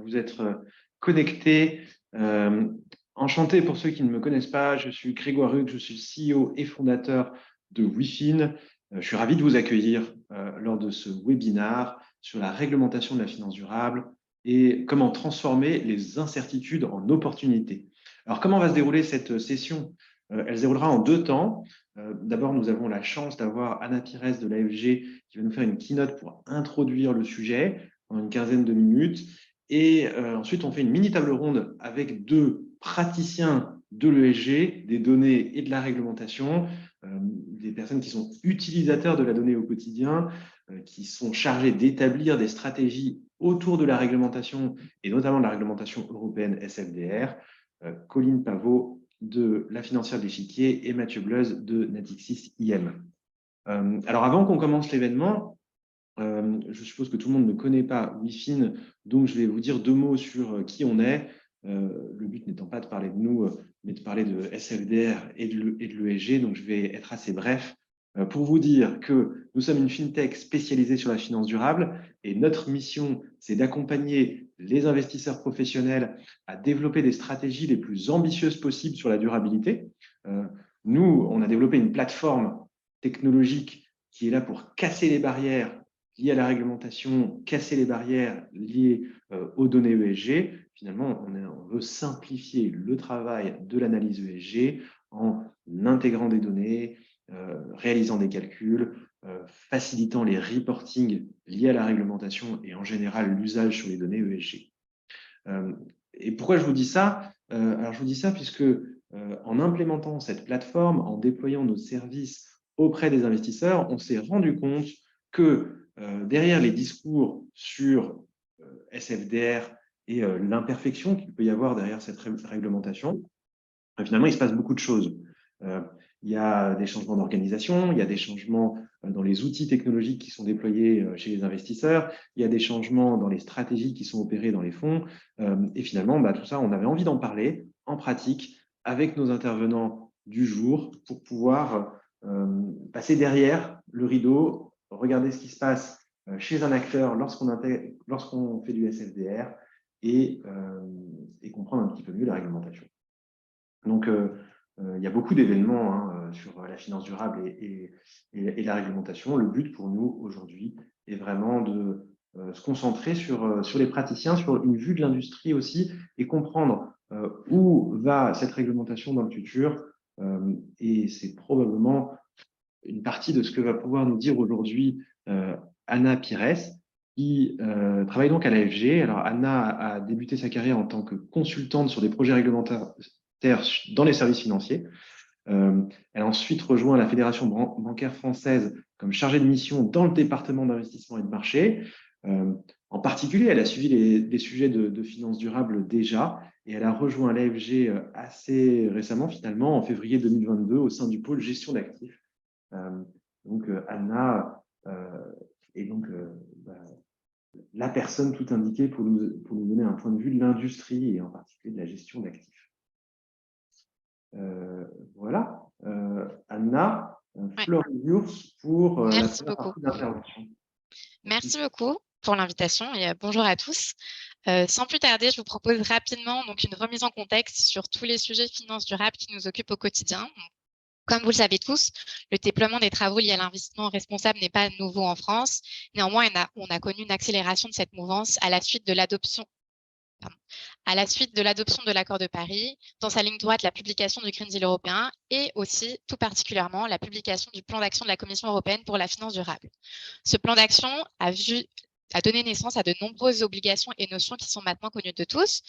vous être connectés. Enchanté pour ceux qui ne me connaissent pas, je suis Grégoire Hugues, je suis CEO et fondateur de WeFin. Je suis ravi de vous accueillir lors de ce webinaire sur la réglementation de la finance durable et comment transformer les incertitudes en opportunités. Alors, comment va se dérouler cette session? Elle se déroulera en 2 temps. D'abord, nous avons la chance d'avoir Anna Pires de l'AFG qui va nous faire une keynote pour introduire le sujet en une quinzaine de minutes. Et ensuite, on fait une mini table ronde avec 2 praticiens de l'ESG, des données et de la réglementation, des personnes qui sont utilisateurs de la donnée au quotidien, qui sont chargées d'établir des stratégies autour de la réglementation et notamment de la réglementation européenne SFDR, Colline Pavot de la financière de l'échiquier et Mathieu Bleuz de Natixis IM. Alors avant qu'on commence l'événement, je suppose que tout le monde ne connaît pas WeFin, donc je vais vous dire 2 mots sur qui on est. Le but n'étant pas de parler de nous, mais de parler de SFDR et de l'ESG, donc je vais être assez bref pour vous dire que nous sommes une fintech spécialisée sur la finance durable et notre mission, c'est d'accompagner les investisseurs professionnels à développer des stratégies les plus ambitieuses possibles sur la durabilité. Nous, on a développé une plateforme technologique qui est là pour casser les barrières liées à la réglementation, casser les barrières liées aux données ESG. Finalement, on veut simplifier le travail de l'analyse ESG en intégrant des données, réalisant des calculs, facilitant les reportings liés à la réglementation et en général l'usage sur les données ESG. Et pourquoi je vous dis ça? Alors, je vous dis ça puisque en implémentant cette plateforme, en déployant nos services auprès des investisseurs, on s'est rendu compte que derrière les discours sur SFDR et l'imperfection qu'il peut y avoir derrière cette réglementation, finalement, il se passe beaucoup de choses. Il y a des changements d'organisation, il y a des changements dans les outils technologiques qui sont déployés chez les investisseurs, il y a des changements dans les stratégies qui sont opérées dans les fonds. Et finalement, tout ça, on avait envie d'en parler en pratique avec nos intervenants du jour pour pouvoir passer derrière le rideau, regarder ce qui se passe chez un acteur lorsqu'on fait du SFDR et comprendre un petit peu mieux la réglementation. Donc, il y a beaucoup d'événements sur la finance durable et la réglementation. Le but pour nous aujourd'hui est vraiment de se concentrer sur les praticiens, sur une vue de l'industrie aussi et comprendre où va cette réglementation dans le futur. Et c'est probablement une partie de ce que va pouvoir nous dire aujourd'hui Anna Pires, qui travaille donc à l'AFG. Alors, Anna a débuté sa carrière en tant que consultante sur des projets réglementaires dans les services financiers. Elle a ensuite rejoint la Fédération bancaire française comme chargée de mission dans le département d'investissement et de marché. En particulier, elle a suivi des sujets de finances durables déjà et elle a rejoint l'AFG assez récemment, finalement, en février 2022, au sein du pôle gestion d'actifs. Donc, Anna est donc la personne tout indiquée pour nous donner un point de vue de l'industrie et en particulier de la gestion d'actifs. Voilà. Anna, floor is yours pour la première partie d'intervention. Merci beaucoup pour l'invitation et bonjour à tous. Sans plus tarder, je vous propose rapidement donc une remise en contexte sur tous les sujets de finance durable qui nous occupent au quotidien. Comme vous le savez tous, le déploiement des travaux liés à l'investissement responsable n'est pas nouveau en France. Néanmoins, on a connu une accélération de cette mouvance à la suite de l'adoption de l'accord de Paris, dans sa ligne droite la publication du Green Deal européen et aussi tout particulièrement la publication du plan d'action de la Commission européenne pour la finance durable. Ce plan d'action a donné naissance à de nombreuses obligations et notions qui sont maintenant connues de tous.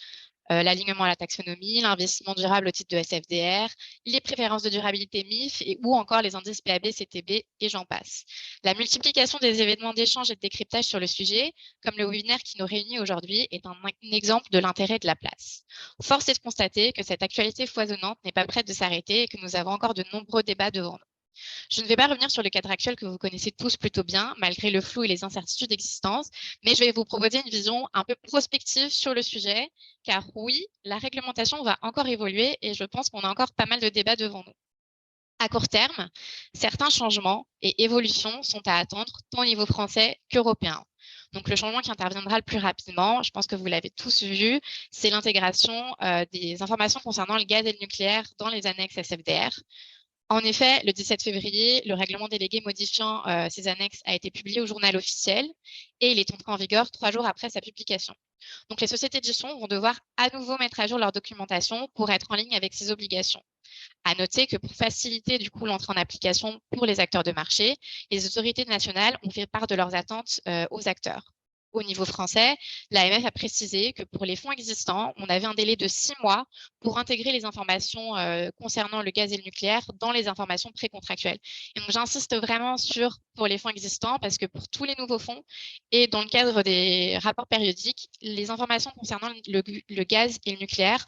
L'alignement à la taxonomie, l'investissement durable au titre de SFDR, les préférences de durabilité MIF ou encore les indices PAB, CTB et j'en passe. La multiplication des événements d'échange et de décryptage sur le sujet, comme le webinaire qui nous réunit aujourd'hui, est un exemple de l'intérêt de la place. Force est de constater que cette actualité foisonnante n'est pas prête de s'arrêter et que nous avons encore de nombreux débats devant nous. Je ne vais pas revenir sur le cadre actuel que vous connaissez tous plutôt bien, malgré le flou et les incertitudes existantes, mais je vais vous proposer une vision un peu prospective sur le sujet, car oui, la réglementation va encore évoluer et je pense qu'on a encore pas mal de débats devant nous. À court terme, certains changements et évolutions sont à attendre tant au niveau français qu'européen. Donc, le changement qui interviendra le plus rapidement, je pense que vous l'avez tous vu, c'est l'intégration des informations concernant le gaz et le nucléaire dans les annexes SFDR. En effet, le 17 février, le règlement délégué modifiant ces annexes a été publié au journal officiel et il est entré en vigueur 3 jours après sa publication. Donc, les sociétés de gestion vont devoir à nouveau mettre à jour leur documentation pour être en ligne avec ces obligations. À noter que pour faciliter du coup l'entrée en application pour les acteurs de marché, les autorités nationales ont fait part de leurs attentes aux acteurs. Au niveau français, l'AMF a précisé que pour les fonds existants, on avait un délai de 6 mois pour intégrer les informations concernant le gaz et le nucléaire dans les informations précontractuelles. Et donc, j'insiste vraiment sur pour les fonds existants parce que pour tous les nouveaux fonds et dans le cadre des rapports périodiques, les informations concernant le gaz et le nucléaire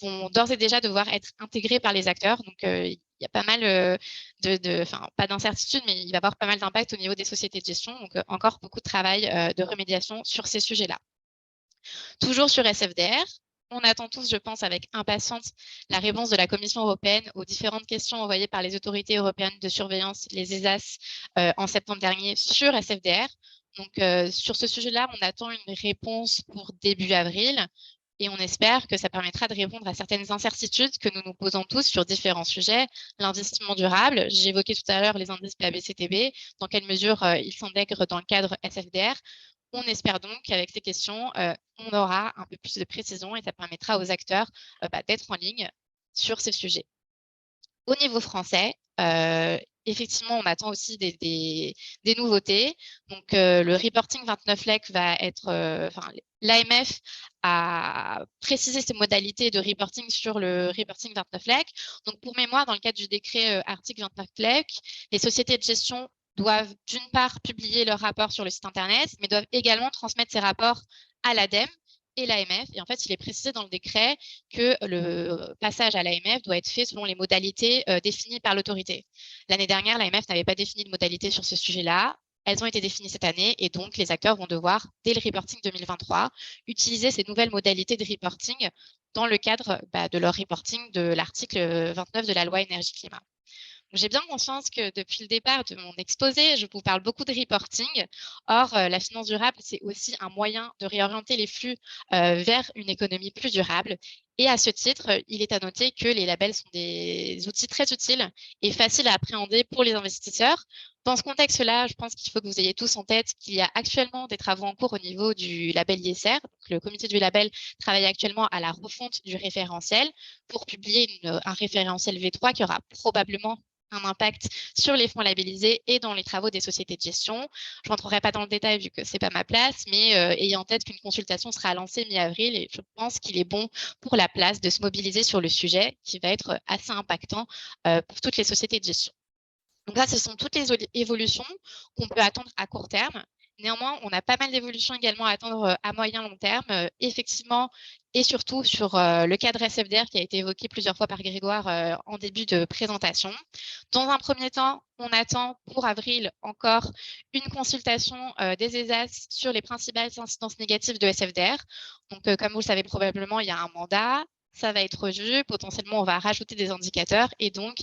vont d'ores et déjà devoir être intégrés par les acteurs. Donc, il y a pas mal pas d'incertitude, mais il va y avoir pas mal d'impact au niveau des sociétés de gestion. Donc, encore beaucoup de travail de remédiation sur ces sujets-là. Toujours sur SFDR, on attend tous, je pense, avec impatience la réponse de la Commission européenne aux différentes questions envoyées par les autorités européennes de surveillance, les ESAS, en septembre dernier sur SFDR. Donc, sur ce sujet-là, on attend une réponse pour début avril. Et on espère que ça permettra de répondre à certaines incertitudes que nous nous posons tous sur différents sujets. L'investissement durable, j'ai évoqué tout à l'heure les indices PABCTB, dans quelle mesure ils s'intègrent dans le cadre SFDR. On espère donc qu'avec ces questions, on aura un peu plus de précision et ça permettra aux acteurs d'être en ligne sur ces sujets. Au niveau français, effectivement, on attend aussi des nouveautés. Donc, le reporting 29 LEC va être, l'AMF a précisé ses modalités de reporting sur le reporting 29 LEC. Donc, pour mémoire, dans le cadre du décret article 29 LEC, les sociétés de gestion doivent d'une part publier leur rapport sur le site internet, mais doivent également transmettre ces rapports à l'ADEME et l'AMF. Et en fait, il est précisé dans le décret que le passage à l'AMF doit être fait selon les modalités définies par l'autorité. L'année dernière, l'AMF n'avait pas défini de modalités sur ce sujet-là. Elles ont été définies cette année et donc les acteurs vont devoir, dès le reporting 2023, utiliser ces nouvelles modalités de reporting dans le cadre de leur reporting de l'article 29 de la loi énergie-climat. J'ai bien conscience que depuis le départ de mon exposé, je vous parle beaucoup de reporting. Or, la finance durable, c'est aussi un moyen de réorienter les flux vers une économie plus durable. Et à ce titre, il est à noter que les labels sont des outils très utiles et faciles à appréhender pour les investisseurs. Dans ce contexte-là, je pense qu'il faut que vous ayez tous en tête qu'il y a actuellement des travaux en cours au niveau du label ISR. Donc, le comité du label travaille actuellement à la refonte du référentiel pour publier un référentiel V3 qui aura probablement un impact sur les fonds labellisés et dans les travaux des sociétés de gestion. Je rentrerai pas dans le détail vu que c'est pas ma place, mais ayez en tête qu'une consultation sera lancée mi-avril et je pense qu'il est bon pour la place de se mobiliser sur le sujet qui va être assez impactant pour toutes les sociétés de gestion. Donc là, ce sont toutes les évolutions qu'on peut attendre à court terme. Néanmoins, on a pas mal d'évolutions également à attendre à moyen long terme, effectivement, et surtout sur le cadre SFDR qui a été évoqué plusieurs fois par Grégoire en début de présentation. Dans un premier temps, on attend pour avril encore une consultation des ESAS sur les principales incidences négatives de SFDR. Donc, comme vous le savez probablement, il y a un mandat. Ça va être revu, potentiellement on va rajouter des indicateurs et donc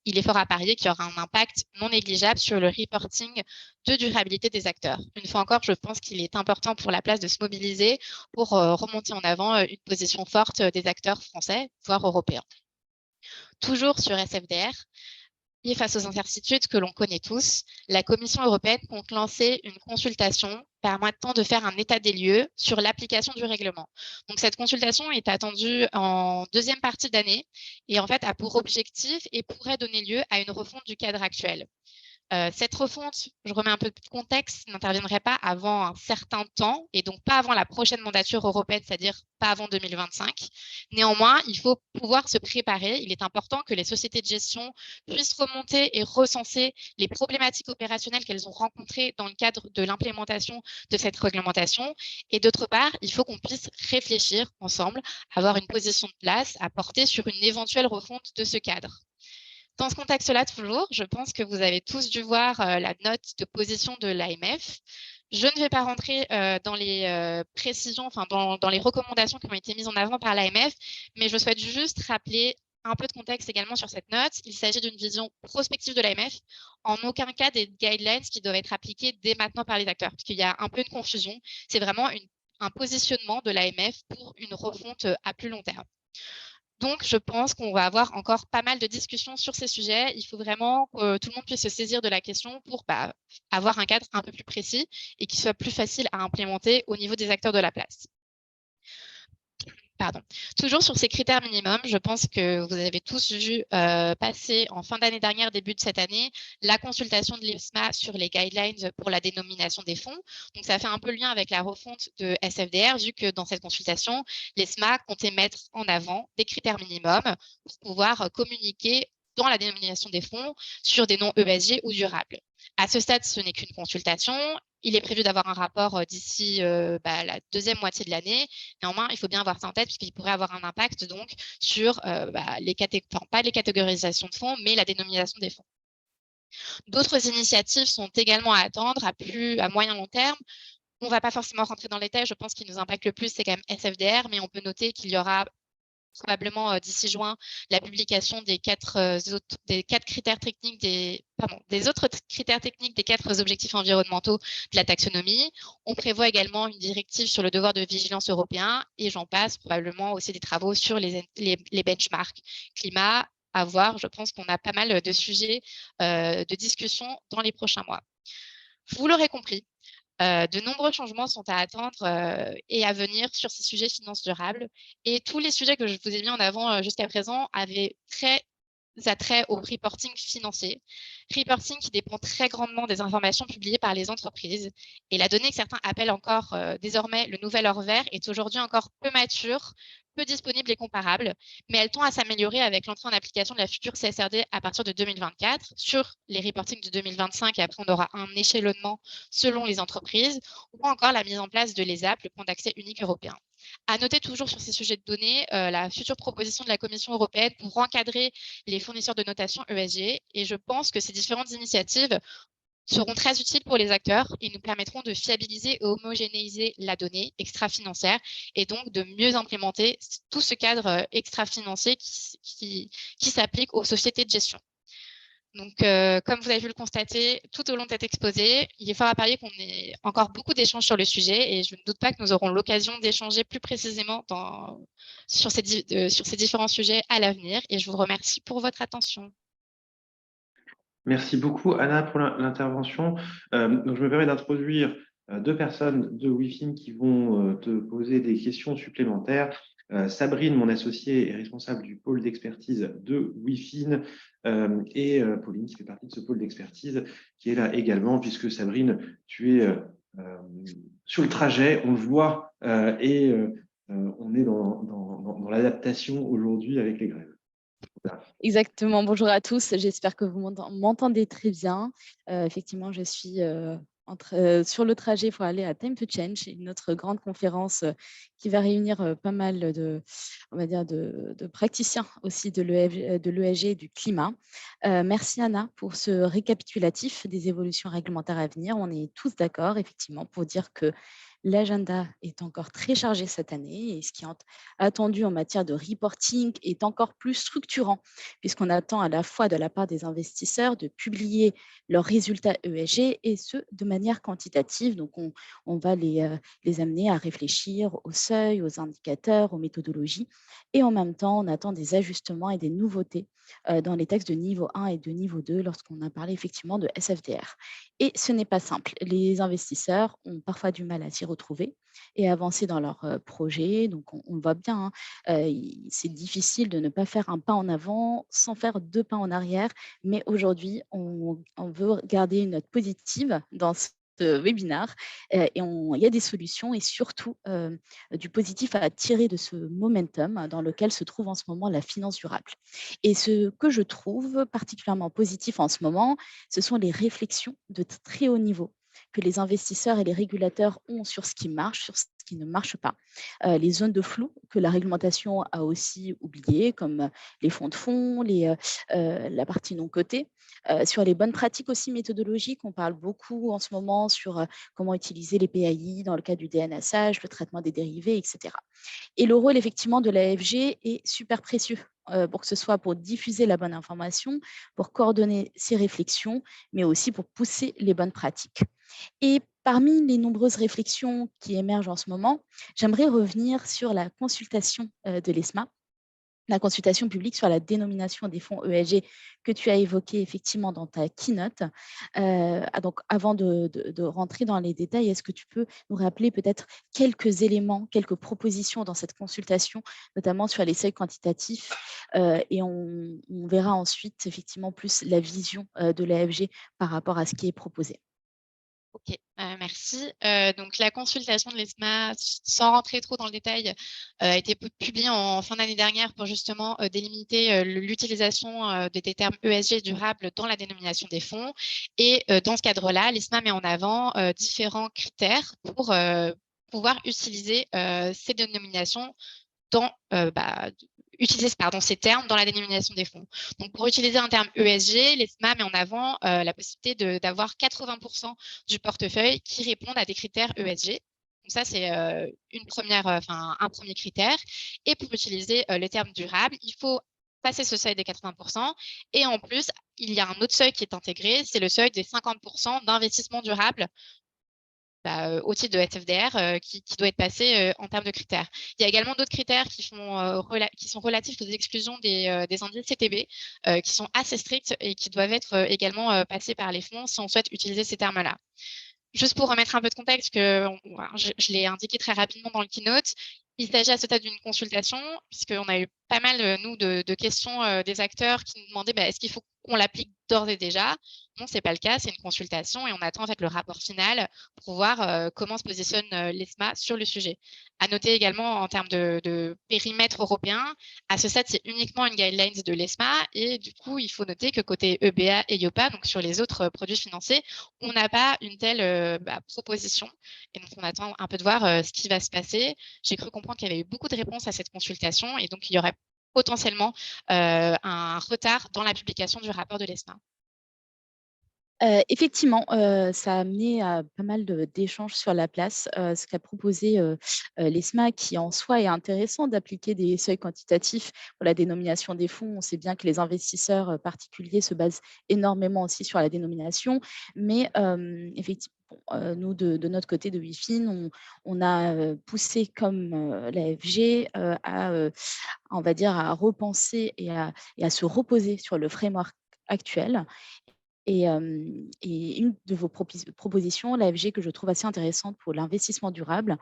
il est fort à parier qu'il y aura un impact non négligeable sur le reporting de durabilité des acteurs. Une fois encore, je pense qu'il est important pour la place de se mobiliser pour remonter en avant une position forte des acteurs français, voire européens. Toujours sur SFDR, et face aux incertitudes que l'on connaît tous, la Commission européenne compte lancer une consultation permettant de faire un état des lieux sur l'application du règlement. Donc, cette consultation est attendue en deuxième partie d'année et en fait a pour objectif et pourrait donner lieu à une refonte du cadre actuel. Cette refonte, je remets un peu de contexte, n'interviendrait pas avant un certain temps et donc pas avant la prochaine mandature européenne, c'est-à-dire pas avant 2025. Néanmoins, il faut pouvoir se préparer. Il est important que les sociétés de gestion puissent remonter et recenser les problématiques opérationnelles qu'elles ont rencontrées dans le cadre de l'implémentation de cette réglementation. Et d'autre part, il faut qu'on puisse réfléchir ensemble, avoir une position de place à porter sur une éventuelle refonte de ce cadre. Dans ce contexte-là, toujours, je pense que vous avez tous dû voir la note de position de l'AMF. Je ne vais pas rentrer dans les précisions, enfin dans les recommandations qui ont été mises en avant par l'AMF, mais je souhaite juste rappeler un peu de contexte également sur cette note, il s'agit d'une vision prospective de l'AMF, en aucun cas des guidelines qui doivent être appliquées dès maintenant par les acteurs, parce qu'il y a un peu de confusion. C'est vraiment un positionnement de l'AMF pour une refonte à plus long terme. Donc, je pense qu'on va avoir encore pas mal de discussions sur ces sujets. Il faut vraiment que tout le monde puisse se saisir de la question pour avoir un cadre un peu plus précis et qui soit plus facile à implémenter au niveau des acteurs de la place. Pardon. Toujours sur ces critères minimums, je pense que vous avez tous vu passer en fin d'année dernière, début de cette année, la consultation de l'ESMA sur les guidelines pour la dénomination des fonds. Donc, ça fait un peu le lien avec la refonte de SFDR, vu que dans cette consultation, l'ESMA comptait mettre en avant des critères minimums pour pouvoir communiquer dans la dénomination des fonds sur des noms ESG ou durables. À ce stade, ce n'est qu'une consultation. Il est prévu d'avoir un rapport d'ici la deuxième moitié de l'année. Néanmoins, il faut bien avoir ça en tête puisqu'il pourrait avoir un impact donc sur pas les catégorisations de fonds, mais la dénomination des fonds. D'autres initiatives sont également à attendre à moyen long terme. On ne va pas forcément rentrer dans les détails. Je pense qu'il nous impacte le plus, c'est quand même SFDR, mais on peut noter qu'il y aura probablement d'ici juin la publication des quatre critères techniques des autres critères techniques des 4 objectifs environnementaux de la taxonomie. On prévoit également une directive sur le devoir de vigilance européen et j'en passe, probablement aussi des travaux sur les benchmarks climat à voir. Je pense qu'on a pas mal de sujets de discussion dans les prochains mois. Vous l'aurez compris, de nombreux changements sont à attendre et à venir sur ces sujets finances durables. Et tous les sujets que je vous ai mis en avant jusqu'à présent avaient très attrait au reporting financier. Reporting qui dépend très grandement des informations publiées par les entreprises. Et la donnée que certains appellent encore désormais le nouvel or vert est aujourd'hui encore peu mature, peu disponible et comparable, mais elle tend à s'améliorer avec l'entrée en application de la future CSRD à partir de 2024 sur les reportings de 2025 et après on aura un échelonnement selon les entreprises ou encore la mise en place de l'ESAP, le point d'accès unique européen. À noter toujours sur ces sujets de données, la future proposition de la Commission européenne pour encadrer les fournisseurs de notation ESG et je pense que ces différentes initiatives seront très utiles pour les acteurs et nous permettront de fiabiliser et homogénéiser la donnée extra-financière et donc de mieux implémenter tout ce cadre extra-financier qui s'applique aux sociétés de gestion. Donc, comme vous avez pu le constater tout au long de cet exposé, il est fort à parier qu'on ait encore beaucoup d'échanges sur le sujet et je ne doute pas que nous aurons l'occasion d'échanger plus précisément sur ces différents sujets à l'avenir et je vous remercie pour votre attention. Merci beaucoup, Anna, pour l'intervention. Donc, je me permets d'introduire 2 personnes de WIFIN qui vont te poser des questions supplémentaires. Sabrine, mon associée, est responsable du pôle d'expertise de WIFIN et Pauline, qui fait partie de ce pôle d'expertise, qui est là également, puisque Sabrine, tu es sur le trajet, on le voit, et on est dans l'adaptation aujourd'hui avec les grèves. Exactement. Bonjour à tous. J'espère que vous m'entendez très bien. Effectivement, je suis sur le trajet pour aller à Time to Change, une autre grande conférence qui va réunir pas mal on va dire de praticiens aussi de l'ESG et du climat. Merci Anna pour ce récapitulatif des évolutions réglementaires à venir. On est tous d'accord, effectivement, pour dire que l'agenda est encore très chargé cette année et ce qui est attendu en matière de reporting est encore plus structurant puisqu'on attend à la fois de la part des investisseurs de publier leurs résultats ESG et ce, de manière quantitative. Donc, on va les amener à réfléchir aux seuils, aux indicateurs, aux méthodologies. Et en même temps, on attend des ajustements et des nouveautés dans les textes de niveau 1 et de niveau 2 lorsqu'on a parlé effectivement de SFDR. Et ce n'est pas simple. Les investisseurs ont parfois du mal à s'y retrouver et avancer dans leurs projets. Donc, on le voit bien, hein, c'est difficile de ne pas faire un pas en avant sans faire 2 pas en arrière. Mais aujourd'hui, on veut garder une note positive dans ce webinaire et il y a des solutions et surtout du positif à tirer de ce momentum dans lequel se trouve en ce moment la finance durable. Et ce que je trouve particulièrement positif en ce moment, ce sont les réflexions de très haut niveau que les investisseurs et les régulateurs ont sur ce qui marche, sur ce qui ne marche pas. Les zones de flou que la réglementation a aussi oubliées, comme les fonds de fonds, la partie non cotée. Sur les bonnes pratiques aussi méthodologiques, on parle beaucoup en ce moment sur comment utiliser les PAI dans le cas du DNSH, le traitement des dérivés, etc. Et le rôle effectivement de l'AFG est super précieux pour que ce soit pour diffuser la bonne information, pour coordonner ses réflexions, mais aussi pour pousser les bonnes pratiques. Et parmi les nombreuses réflexions qui émergent en ce moment, j'aimerais revenir sur la consultation de l'ESMA, la consultation publique sur la dénomination des fonds ESG que tu as évoquée effectivement dans ta keynote. Donc, avant de rentrer dans les détails, est-ce que tu peux nous rappeler peut-être quelques éléments, quelques propositions dans cette consultation, notamment sur les seuils quantitatifs, et on verra ensuite effectivement plus la vision de l'AFG par rapport à ce qui est proposé. Ok, merci. Donc, la consultation de l'ESMA, sans rentrer trop dans le détail, a été publiée en fin d'année dernière pour justement délimiter l'utilisation des termes ESG durables dans la dénomination des fonds. Et dans ce cadre-là, l'ESMA met en avant différents critères pour pouvoir utiliser ces dénominations dans utiliser ces termes dans la dénomination des fonds. Donc, pour utiliser un terme ESG, l'ESMA met en avant la possibilité d'avoir 80% du portefeuille qui répondent à des critères ESG. Donc, ça, c'est un premier critère. Et pour utiliser le terme durable, il faut passer ce seuil des 80%. Et en plus, il y a un autre seuil qui est intégré, c'est le seuil des 50% d'investissement durable au titre de SFDR qui doit être passé en termes de critères. Il y a également d'autres critères qui sont relatifs aux exclusions des indices CTB qui sont assez stricts et qui doivent être également passés par les fonds si on souhaite utiliser ces termes-là. Juste pour remettre un peu de contexte, je l'ai indiqué très rapidement dans le keynote, il s'agit à ce stade d'une consultation, puisqu'on a eu pas mal, nous, de questions des acteurs qui nous demandaient est-ce qu'il faut qu'on l'applique d'ores et déjà. Non, ce n'est pas le cas, c'est une consultation et on attend en fait le rapport final pour voir comment se positionne l'ESMA sur le sujet. À noter également en termes de périmètre européen, à ce stade, c'est uniquement une guideline de l'ESMA et du coup, il faut noter que côté EBA et IOPA, donc sur les autres produits financiers, on n'a pas une telle proposition. Et donc, on attend un peu de voir ce qui va se passer. J'ai cru comprendre qu'il y avait eu beaucoup de réponses à cette consultation et donc il y aurait potentiellement un retard dans la publication du rapport de l'ESMA. Effectivement, ça a amené à pas mal d'échanges sur la place, ce qu'a proposé, l'ESMA qui en soi est intéressant d'appliquer des seuils quantitatifs pour la dénomination des fonds. On sait bien que les investisseurs, particuliers se basent énormément aussi sur la dénomination, mais effectivement, nous de notre côté de WIFIN, on a, poussé comme, l'AFG, on va dire à repenser et à se reposer sur le framework actuel. Et une de vos propositions, l'AFG, que je trouve assez intéressante pour l'investissement durable,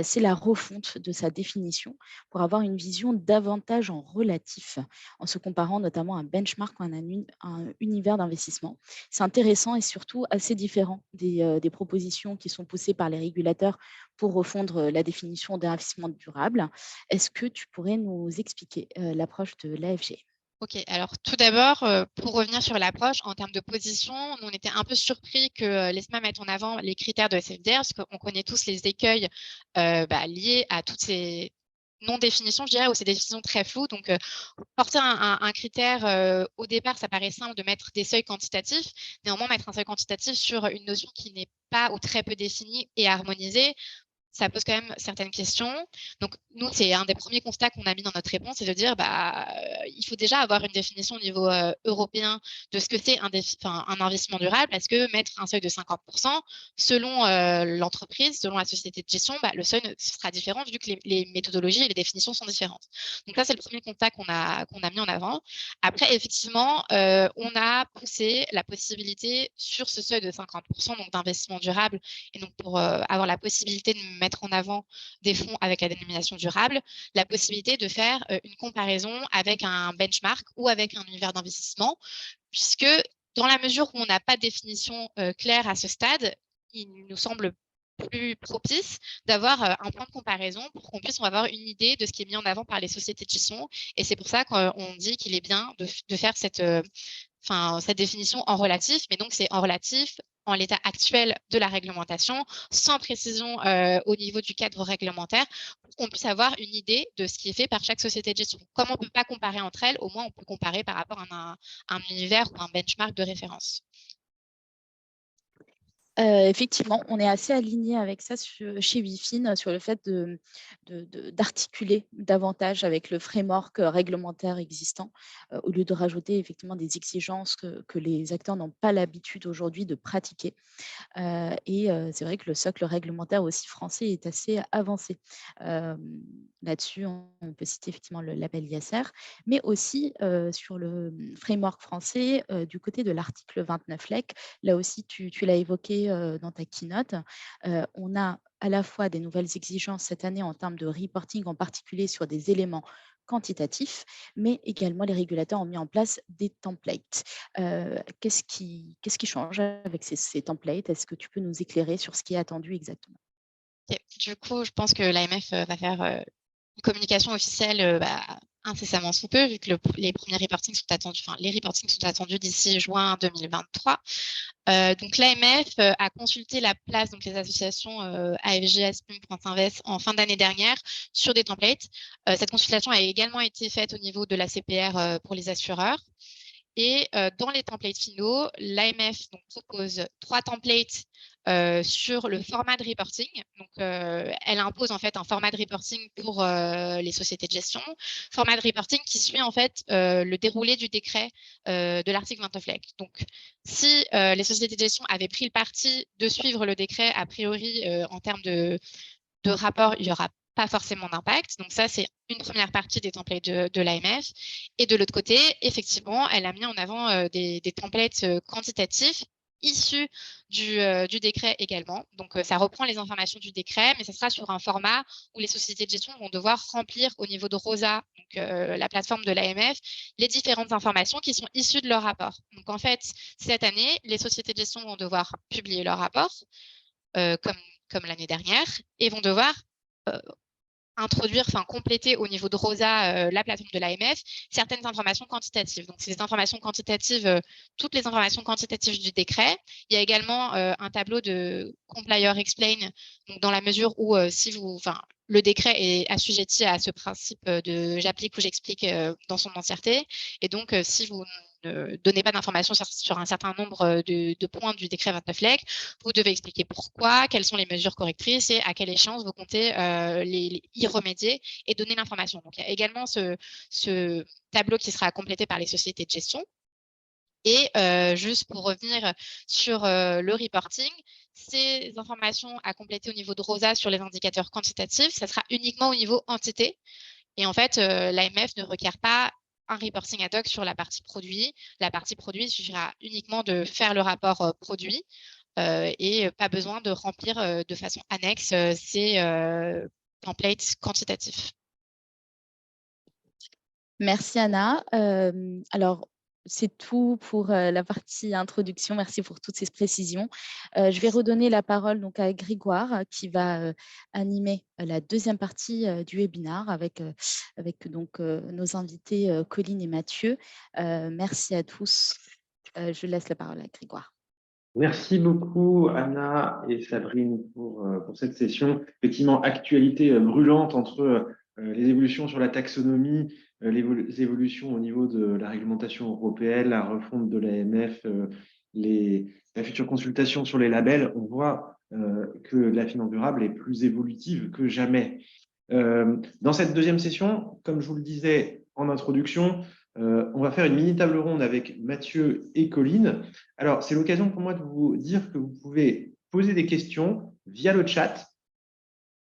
c'est la refonte de sa définition pour avoir une vision davantage en relatif, en se comparant notamment à un benchmark ou un univers d'investissement. C'est intéressant et surtout assez différent des propositions qui sont poussées par les régulateurs pour refondre la définition d'investissement durable. Est-ce que tu pourrais nous expliquer l'approche de l'AFG ? Ok, alors tout d'abord, pour revenir sur l'approche, en termes de position, on était un peu surpris que l'ESMA mette en avant les critères de SFDR, parce qu'on connaît tous les écueils liés à toutes ces non-définitions, je dirais, ou ces définitions très floues. Donc, porter un critère, au départ, ça paraît simple de mettre des seuils quantitatifs. Néanmoins, mettre un seuil quantitatif sur une notion qui n'est pas ou très peu définie et harmonisée, ça pose quand même certaines questions. Donc, nous, c'est un des premiers constats qu'on a mis dans notre réponse, c'est de dire il faut déjà avoir une définition au niveau européen de ce que c'est un investissement durable, parce que mettre un seuil de 50%, selon l'entreprise, selon la société de gestion, le seuil sera différent vu que les méthodologies et les définitions sont différentes. Donc, ça, c'est le premier constat qu'on a mis en avant. Après, effectivement, on a poussé la possibilité sur ce seuil de 50% donc d'investissement durable et donc pour avoir la possibilité de mettre en avant des fonds avec la dénomination durable, la possibilité de faire une comparaison avec un benchmark ou avec un univers d'investissement, puisque dans la mesure où on n'a pas de définition claire à ce stade, il nous semble plus propice d'avoir un point de comparaison pour qu'on puisse avoir une idée de ce qui est mis en avant par les sociétés de gestion. Et c'est pour ça qu'on dit qu'il est bien de faire cette définition en relatif, mais donc c'est en relatif en l'état actuel de la réglementation, sans précision au niveau du cadre réglementaire, pour qu'on puisse avoir une idée de ce qui est fait par chaque société de gestion. Comme on ne peut pas comparer entre elles, au moins on peut comparer par rapport à un univers ou un benchmark de référence. Effectivement, on est assez aligné avec ça chez Wifin sur le fait d'articuler davantage avec le framework réglementaire existant, au lieu de rajouter effectivement des exigences que les acteurs n'ont pas l'habitude aujourd'hui de pratiquer. C'est vrai que le socle réglementaire aussi français est assez avancé. Là-dessus, on peut citer effectivement le label ISR, mais aussi sur le framework français, du côté de l'article 29 LEC, là aussi tu l'as évoqué dans ta keynote, on a à la fois des nouvelles exigences cette année en termes de reporting, en particulier sur des éléments quantitatifs, mais également les régulateurs ont mis en place des templates. Qu'est-ce qui change avec ces templates? Est-ce que tu peux nous éclairer sur ce qui est attendu exactement? Ok. Du coup, je pense que l'AMF va faire une communication officielle incessamment sous peu, vu que les premiers reportings sont attendus, enfin, les reportings sont attendus d'ici juin 2023. Donc l'AMF a consulté la place, donc les associations AFGS, Plume, France Invest en fin d'année dernière sur des templates. Cette consultation a également été faite au niveau de la CPR pour les assureurs. Et dans les templates finaux, l'AMF propose 3 templates sur le format de reporting. Donc, elle impose en fait un format de reporting pour les sociétés de gestion, format de reporting qui suit en fait le déroulé du décret de l'article 29 LEC. Donc, si les sociétés de gestion avaient pris le parti de suivre le décret, a priori, en termes de rapport, il n'y aura pas forcément d'impact. Donc ça, c'est une première partie des templates de l'AMF. Et de l'autre côté, effectivement, elle a mis en avant des templates quantitatifs issus du décret également. Donc, ça reprend les informations du décret, mais ça sera sur un format où les sociétés de gestion vont devoir remplir au niveau de ROSA, donc la plateforme de l'AMF, les différentes informations qui sont issues de leur rapport. Donc, en fait, cette année, les sociétés de gestion vont devoir publier leur rapport, comme l'année dernière, et vont devoir introduire, enfin compléter au niveau de ROSA, la plateforme de l'AMF, certaines informations quantitatives. Donc, ces informations quantitatives, toutes les informations quantitatives du décret. Il y a également un tableau de Complier Explain, donc dans la mesure où le décret est assujetti à ce principe de j'applique ou j'explique dans son entièreté. Et donc, si vous ne donnez pas d'informations sur un certain nombre de points du décret 29 LEC, vous devez expliquer pourquoi, quelles sont les mesures correctrices et à quelle échéance vous comptez y remédier et donner l'information. Donc, il y a également ce tableau qui sera complété par les sociétés de gestion. Et juste pour revenir sur le reporting, ces informations à compléter au niveau de ROSA sur les indicateurs quantitatifs, ça sera uniquement au niveau entité. Et en fait, l'AMF ne requiert pas un reporting ad hoc sur la partie produit. La partie produit, il suffira uniquement de faire le rapport produit et pas besoin de remplir de façon annexe ces templates quantitatifs. Merci Anna. Alors, c'est tout pour la partie introduction. Merci pour toutes ces précisions. Je vais redonner la parole donc à Grégoire qui va animer la deuxième partie du webinaire avec donc nos invités Colline et Mathieu. Merci à tous. Je laisse la parole à Grégoire. Merci beaucoup, Anna et Sabrine, pour cette session. Effectivement, actualité brûlante entre les évolutions sur la taxonomie, les évolutions au niveau de la réglementation européenne, la refonte de l'AMF, la future consultation sur les labels. On voit que la finance durable est plus évolutive que jamais. Dans cette deuxième session, comme je vous le disais en introduction, on va faire une mini table ronde avec Mathieu et Colline. Alors, c'est l'occasion pour moi de vous dire que vous pouvez poser des questions via le chat.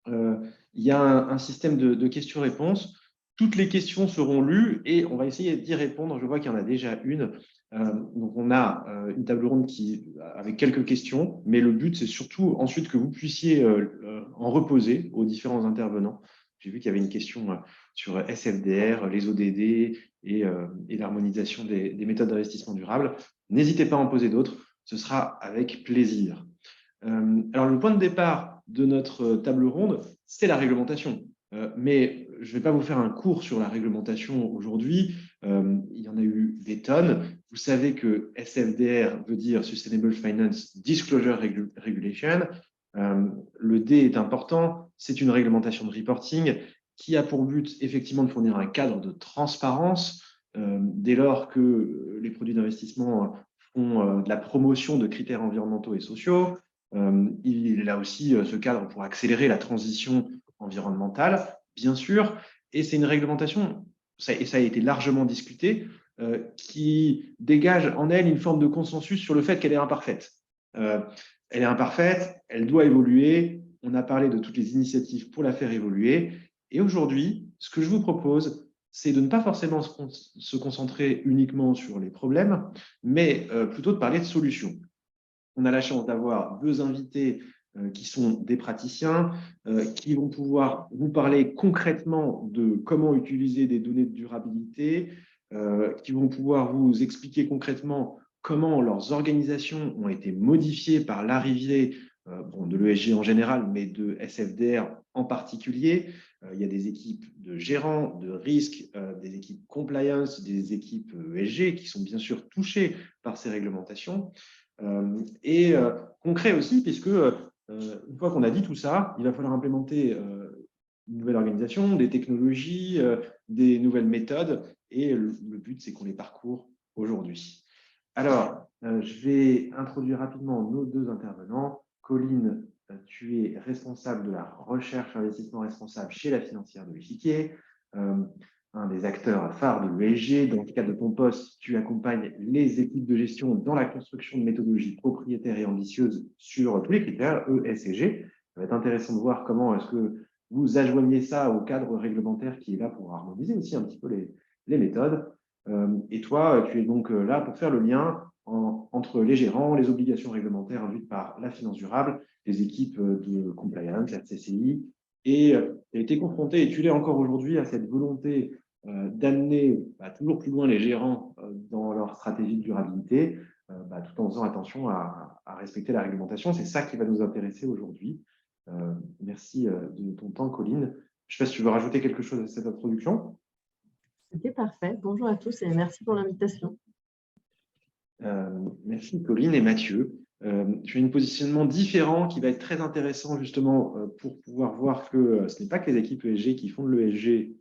Il y a un système de questions-réponses. Toutes les questions seront lues et on va essayer d'y répondre. Je vois qu'il y en a déjà une. Donc, on a une table ronde avec quelques questions, mais le but, c'est surtout ensuite que vous puissiez en reposer aux différents intervenants. J'ai vu qu'il y avait une question sur SFDR, les ODD et l'harmonisation des méthodes d'investissement durable. N'hésitez pas à en poser d'autres, ce sera avec plaisir. Alors, le point de départ de notre table ronde, c'est la réglementation. Mais je ne vais pas vous faire un cours sur la réglementation aujourd'hui. Il y en a eu des tonnes. Vous savez que SFDR veut dire Sustainable Finance Disclosure Regulation. Le D est important. C'est une réglementation de reporting qui a pour but effectivement de fournir un cadre de transparence dès lors que les produits d'investissement font de la promotion de critères environnementaux et sociaux. Il est là aussi ce cadre pour accélérer la transition environnementale, bien sûr, et c'est une réglementation, et ça a été largement discuté, qui dégage en elle une forme de consensus sur le fait qu'elle est imparfaite. Elle est imparfaite, elle doit évoluer. On a parlé de toutes les initiatives pour la faire évoluer. Et aujourd'hui, ce que je vous propose, c'est de ne pas forcément se concentrer uniquement sur les problèmes, mais plutôt de parler de solutions. On a la chance d'avoir deux invités qui sont des praticiens, qui vont pouvoir vous parler concrètement de comment utiliser des données de durabilité, qui vont pouvoir vous expliquer concrètement comment leurs organisations ont été modifiées par l'arrivée de l'ESG en général, mais de SFDR en particulier. Il y a des équipes de gérants, de risques, des équipes compliance, des équipes ESG qui sont bien sûr touchées par ces réglementations. Et concret aussi, puisque une fois qu'on a dit tout ça, il va falloir implémenter une nouvelle organisation, des technologies, des nouvelles méthodes, et le but, c'est qu'on les parcourt aujourd'hui. Alors, je vais introduire rapidement nos deux intervenants. Colline, tu es responsable de la recherche investissement responsable chez la financière de l'échiquier, un des acteurs phares de l'ESG. Dans le cadre de ton poste, tu accompagnes les équipes de gestion dans la construction de méthodologies propriétaires et ambitieuses sur tous les critères E, S et G. Ça va être intéressant de voir comment est-ce que vous ajoignez ça au cadre réglementaire qui est là pour harmoniser aussi un petit peu les méthodes. Et toi, tu es donc là pour faire le lien entre les gérants, les obligations réglementaires induites par la finance durable, les équipes de compliance, la CCI, et tu as été confronté, et tu l'es encore aujourd'hui, à cette volonté d'amener toujours plus loin les gérants dans leur stratégie de durabilité, tout en faisant attention à respecter la réglementation. C'est ça qui va nous intéresser aujourd'hui. Merci de ton temps, Colline. Je ne sais pas si tu veux rajouter quelque chose à cette introduction. C'était parfait. Bonjour à tous et merci pour l'invitation. Merci Colline et Mathieu. Tu as un positionnement différent qui va être très intéressant justement pour pouvoir voir que ce n'est pas que les équipes ESG qui font de l'ESG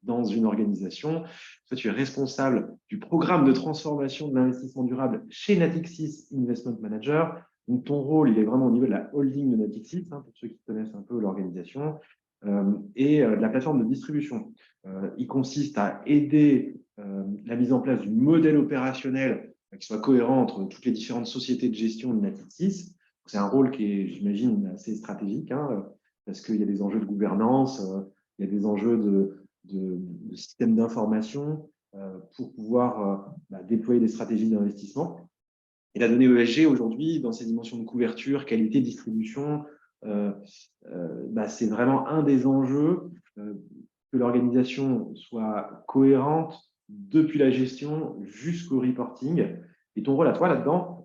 dans une organisation. Toi, tu es responsable du programme de transformation de l'investissement durable chez Natixis Investment Manager. Donc, ton rôle, il est vraiment au niveau de la holding de Natixis, pour ceux qui connaissent un peu l'organisation, et de la plateforme de distribution. Il consiste à aider la mise en place du modèle opérationnel qui soit cohérent entre toutes les différentes sociétés de gestion de Natixis. C'est un rôle qui est, j'imagine, assez stratégique, parce qu'il y a des enjeux de gouvernance, il y a des enjeux de système d'information pour pouvoir déployer des stratégies d'investissement. Et la donnée ESG, aujourd'hui, dans ses dimensions de couverture, qualité, distribution, c'est vraiment un des enjeux, que l'organisation soit cohérente depuis la gestion jusqu'au reporting. Et ton rôle à toi là-dedans,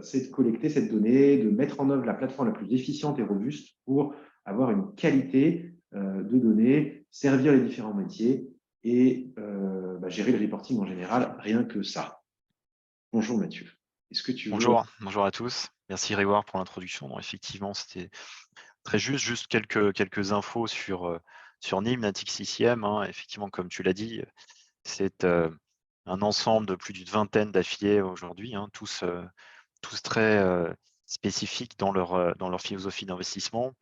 c'est de collecter cette donnée, de mettre en œuvre la plateforme la plus efficiente et robuste pour avoir une qualité de données, servir les différents métiers et gérer le reporting en général, rien que ça. Bonjour Mathieu. Est-ce que tu veux... Bonjour à tous. Merci Grégoire pour l'introduction. Effectivement, c'était très juste quelques infos sur NIM, Natixis IM. Effectivement, comme tu l'as dit, c'est un ensemble de plus d'une vingtaine d'affiliés aujourd'hui, tous très spécifiques dans leur philosophie d'investissement,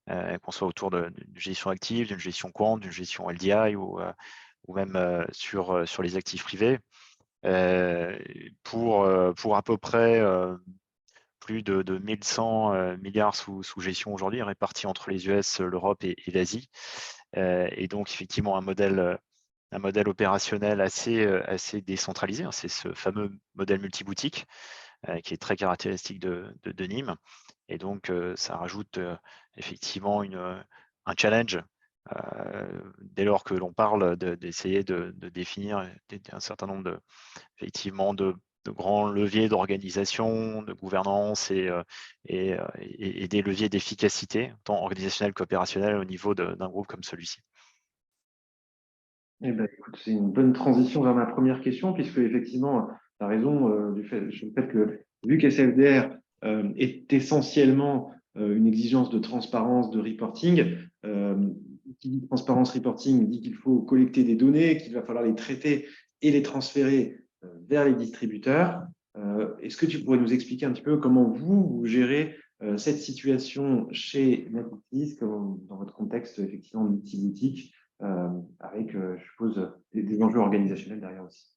qu'on soit autour d'une gestion active, d'une gestion quant, d'une gestion LDI ou même sur les actifs privés. Pour à peu près plus de 1100 milliards sous gestion aujourd'hui, répartis entre les US, l'Europe et l'Asie. Et donc, effectivement, un modèle opérationnel assez décentralisé. C'est ce fameux modèle multiboutique qui est très caractéristique de NIM. Et donc, ça rajoute effectivement un challenge dès lors que l'on parle d'essayer de définir un certain nombre de grands leviers d'organisation, de gouvernance et des leviers d'efficacité, tant organisationnel qu'opérationnel au niveau d'un groupe comme celui-ci. Écoute, c'est une bonne transition vers ma première question, puisque effectivement, tu as raison du fait que, vu qu'SFDR est essentiellement une exigence de transparence, de reporting, qui dit transparence reporting dit qu'il faut collecter des données, qu'il va falloir les traiter et les transférer vers les distributeurs. Est-ce que tu pourrais nous expliquer un petit peu comment vous gérez cette situation chez Natixis, comme dans votre contexte effectivement multi-boutique, avec, je suppose, des enjeux organisationnels derrière aussi.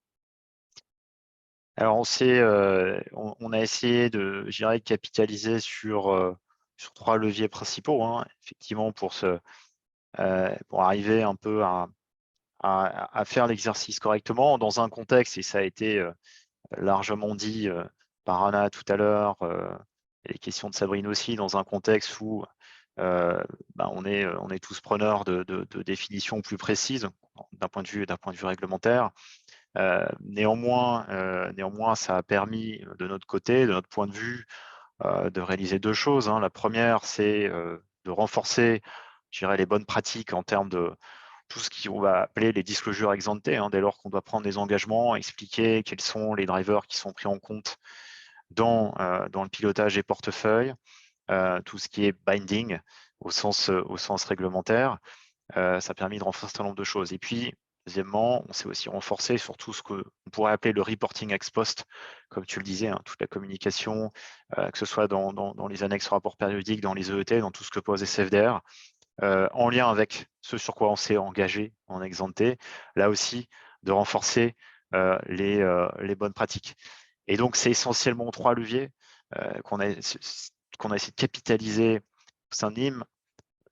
Alors, on a essayé de, je dirais, capitaliser sur 3 leviers principaux, hein, effectivement, pour arriver un peu à faire l'exercice correctement dans un contexte, et ça a été largement dit par Anna tout à l'heure, et les questions de Sabrine aussi, dans un contexte où on est tous preneurs de définitions plus précises d'un point de vue réglementaire. Néanmoins, ça a permis de notre côté, de notre point de vue, de réaliser 2 choses, hein. La première, c'est de renforcer, je dirais, les bonnes pratiques en termes de tout ce qu'on va appeler les disclosures ex ante, hein, dès lors qu'on doit prendre des engagements, expliquer quels sont les drivers qui sont pris en compte dans le pilotage des portefeuilles, tout ce qui est binding au sens réglementaire. Ça a permis de renforcer un certain nombre de choses. Et puis, deuxièmement, on s'est aussi renforcé sur tout ce qu'on pourrait appeler le reporting ex post, comme tu le disais, hein, toute la communication, que ce soit dans les annexes au rapport périodique, dans les EET, dans tout ce que pose SFDR, en lien avec ce sur quoi on s'est engagé en ex ante, là aussi, de renforcer les bonnes pratiques. Et donc, c'est essentiellement 3 leviers qu'on a essayé de capitaliser au sein de NIM.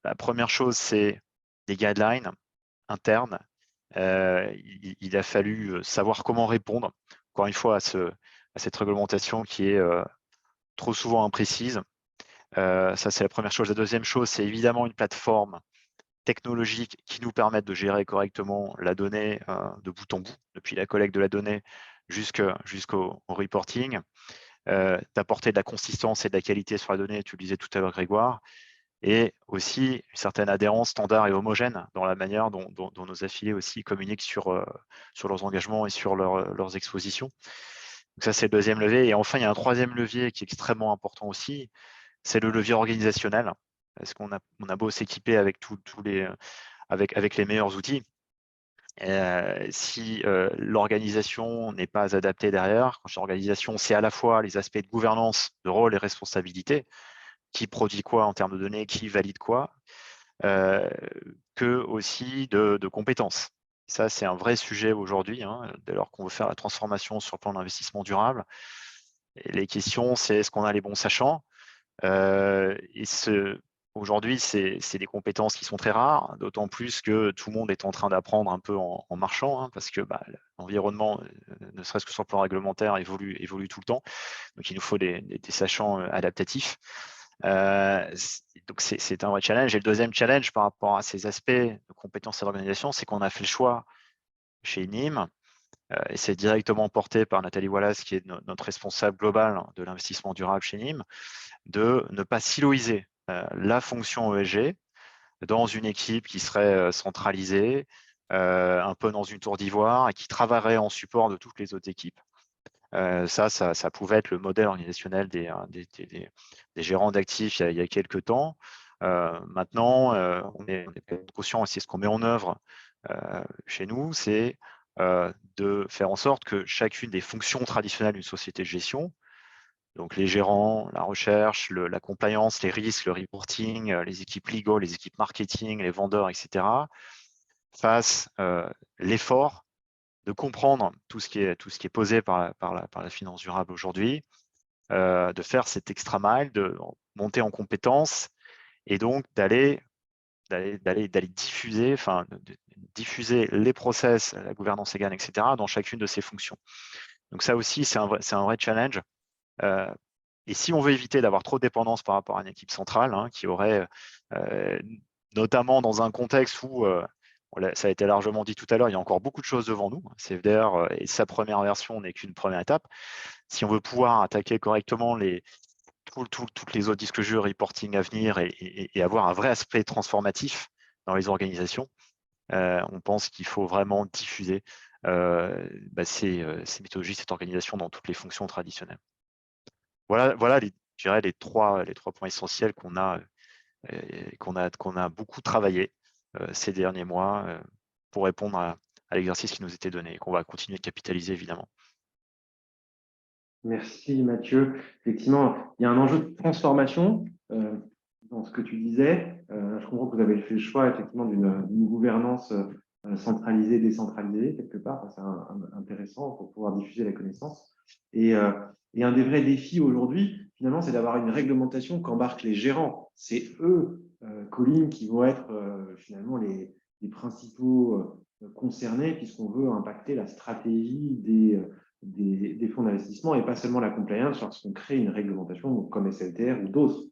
La première chose, c'est des guidelines internes. Il a fallu savoir comment répondre, encore une fois, à cette réglementation qui est trop souvent imprécise. Ça, c'est la première chose. La deuxième chose, c'est évidemment une plateforme technologique qui nous permette de gérer correctement la donnée de bout en bout, depuis la collecte de la donnée jusqu'au reporting, d'apporter de la consistance et de la qualité sur la donnée, tu le disais tout à l'heure, Grégoire, et aussi une certaine adhérence standard et homogène dans la manière dont nos affiliés aussi communiquent sur leurs engagements et sur leurs expositions. Donc ça, c'est le deuxième levier. Et enfin, il y a un troisième levier qui est extrêmement important aussi, c'est le levier organisationnel. Parce qu'on a beau s'équiper avec avec les meilleurs outils, si l'organisation n'est pas adaptée derrière, quand je dis organisation, c'est à la fois les aspects de gouvernance, de rôle et responsabilité, qui produit quoi en termes de données, qui valide quoi, que aussi de compétences. Ça, c'est un vrai sujet aujourd'hui, hein, dès lors qu'on veut faire la transformation sur le plan d'investissement durable. Et les questions, c'est est-ce qu'on a les bons sachants, aujourd'hui, c'est des compétences qui sont très rares, d'autant plus que tout le monde est en train d'apprendre un peu en marchant, hein, parce que l'environnement, ne serait-ce que sur le plan réglementaire, évolue tout le temps. Donc, il nous faut des sachants adaptatifs. Donc, c'est un vrai challenge. Et le deuxième challenge par rapport à ces aspects de compétences et d'organisation, c'est qu'on a fait le choix chez NIM, et c'est directement porté par Nathalie Wallace, qui est notre responsable global de l'investissement durable chez NIM, de ne pas siloiser la fonction ESG dans une équipe qui serait centralisée, un peu dans une tour d'ivoire, et qui travaillerait en support de toutes les autres équipes. Ça pouvait être le modèle organisationnel des gérants d'actifs il y a quelques temps. Maintenant, on est conscient, et c'est ce qu'on met en œuvre chez nous, c'est de faire en sorte que chacune des fonctions traditionnelles d'une société de gestion, donc les gérants, la recherche, la compliance, les risques, le reporting, les équipes legal, les équipes marketing, les vendeurs, etc., fassent l'effort de comprendre tout ce qui est posé par la finance durable aujourd'hui, de faire cet extra mile, de monter en compétences et donc d'aller diffuser, diffuser les process, la gouvernance égale, etc., dans chacune de ces fonctions. Donc ça aussi, c'est un vrai challenge. Et si on veut éviter d'avoir trop de dépendance par rapport à une équipe centrale, hein, qui aurait, notamment dans un contexte où, ça a été largement dit tout à l'heure, il y a encore beaucoup de choses devant nous. CFDR et sa première version n'est qu'une première étape. Si on veut pouvoir attaquer correctement toutes les autres disclosures, reporting à venir et avoir un vrai aspect transformatif dans les organisations, on pense qu'il faut vraiment diffuser ces méthodologies, cette organisation dans toutes les fonctions traditionnelles. Voilà je dirais les trois points essentiels qu'on a beaucoup travaillé ces derniers mois pour répondre à l'exercice qui nous était donné et qu'on va continuer de capitaliser évidemment. Merci Mathieu. Effectivement, il y a un enjeu de transformation dans ce que tu disais. Je comprends que vous avez fait le choix effectivement d'une gouvernance centralisée, décentralisée quelque part. C'est intéressant pour pouvoir diffuser la connaissance. Et un des vrais défis aujourd'hui, finalement, c'est d'avoir une réglementation qu'embarquent les gérants. C'est eux, Colline, qui vont être finalement les principaux concernés puisqu'on veut impacter la stratégie des fonds d'investissement et pas seulement la compliance lorsqu'on crée une réglementation comme SLTR ou d'autres.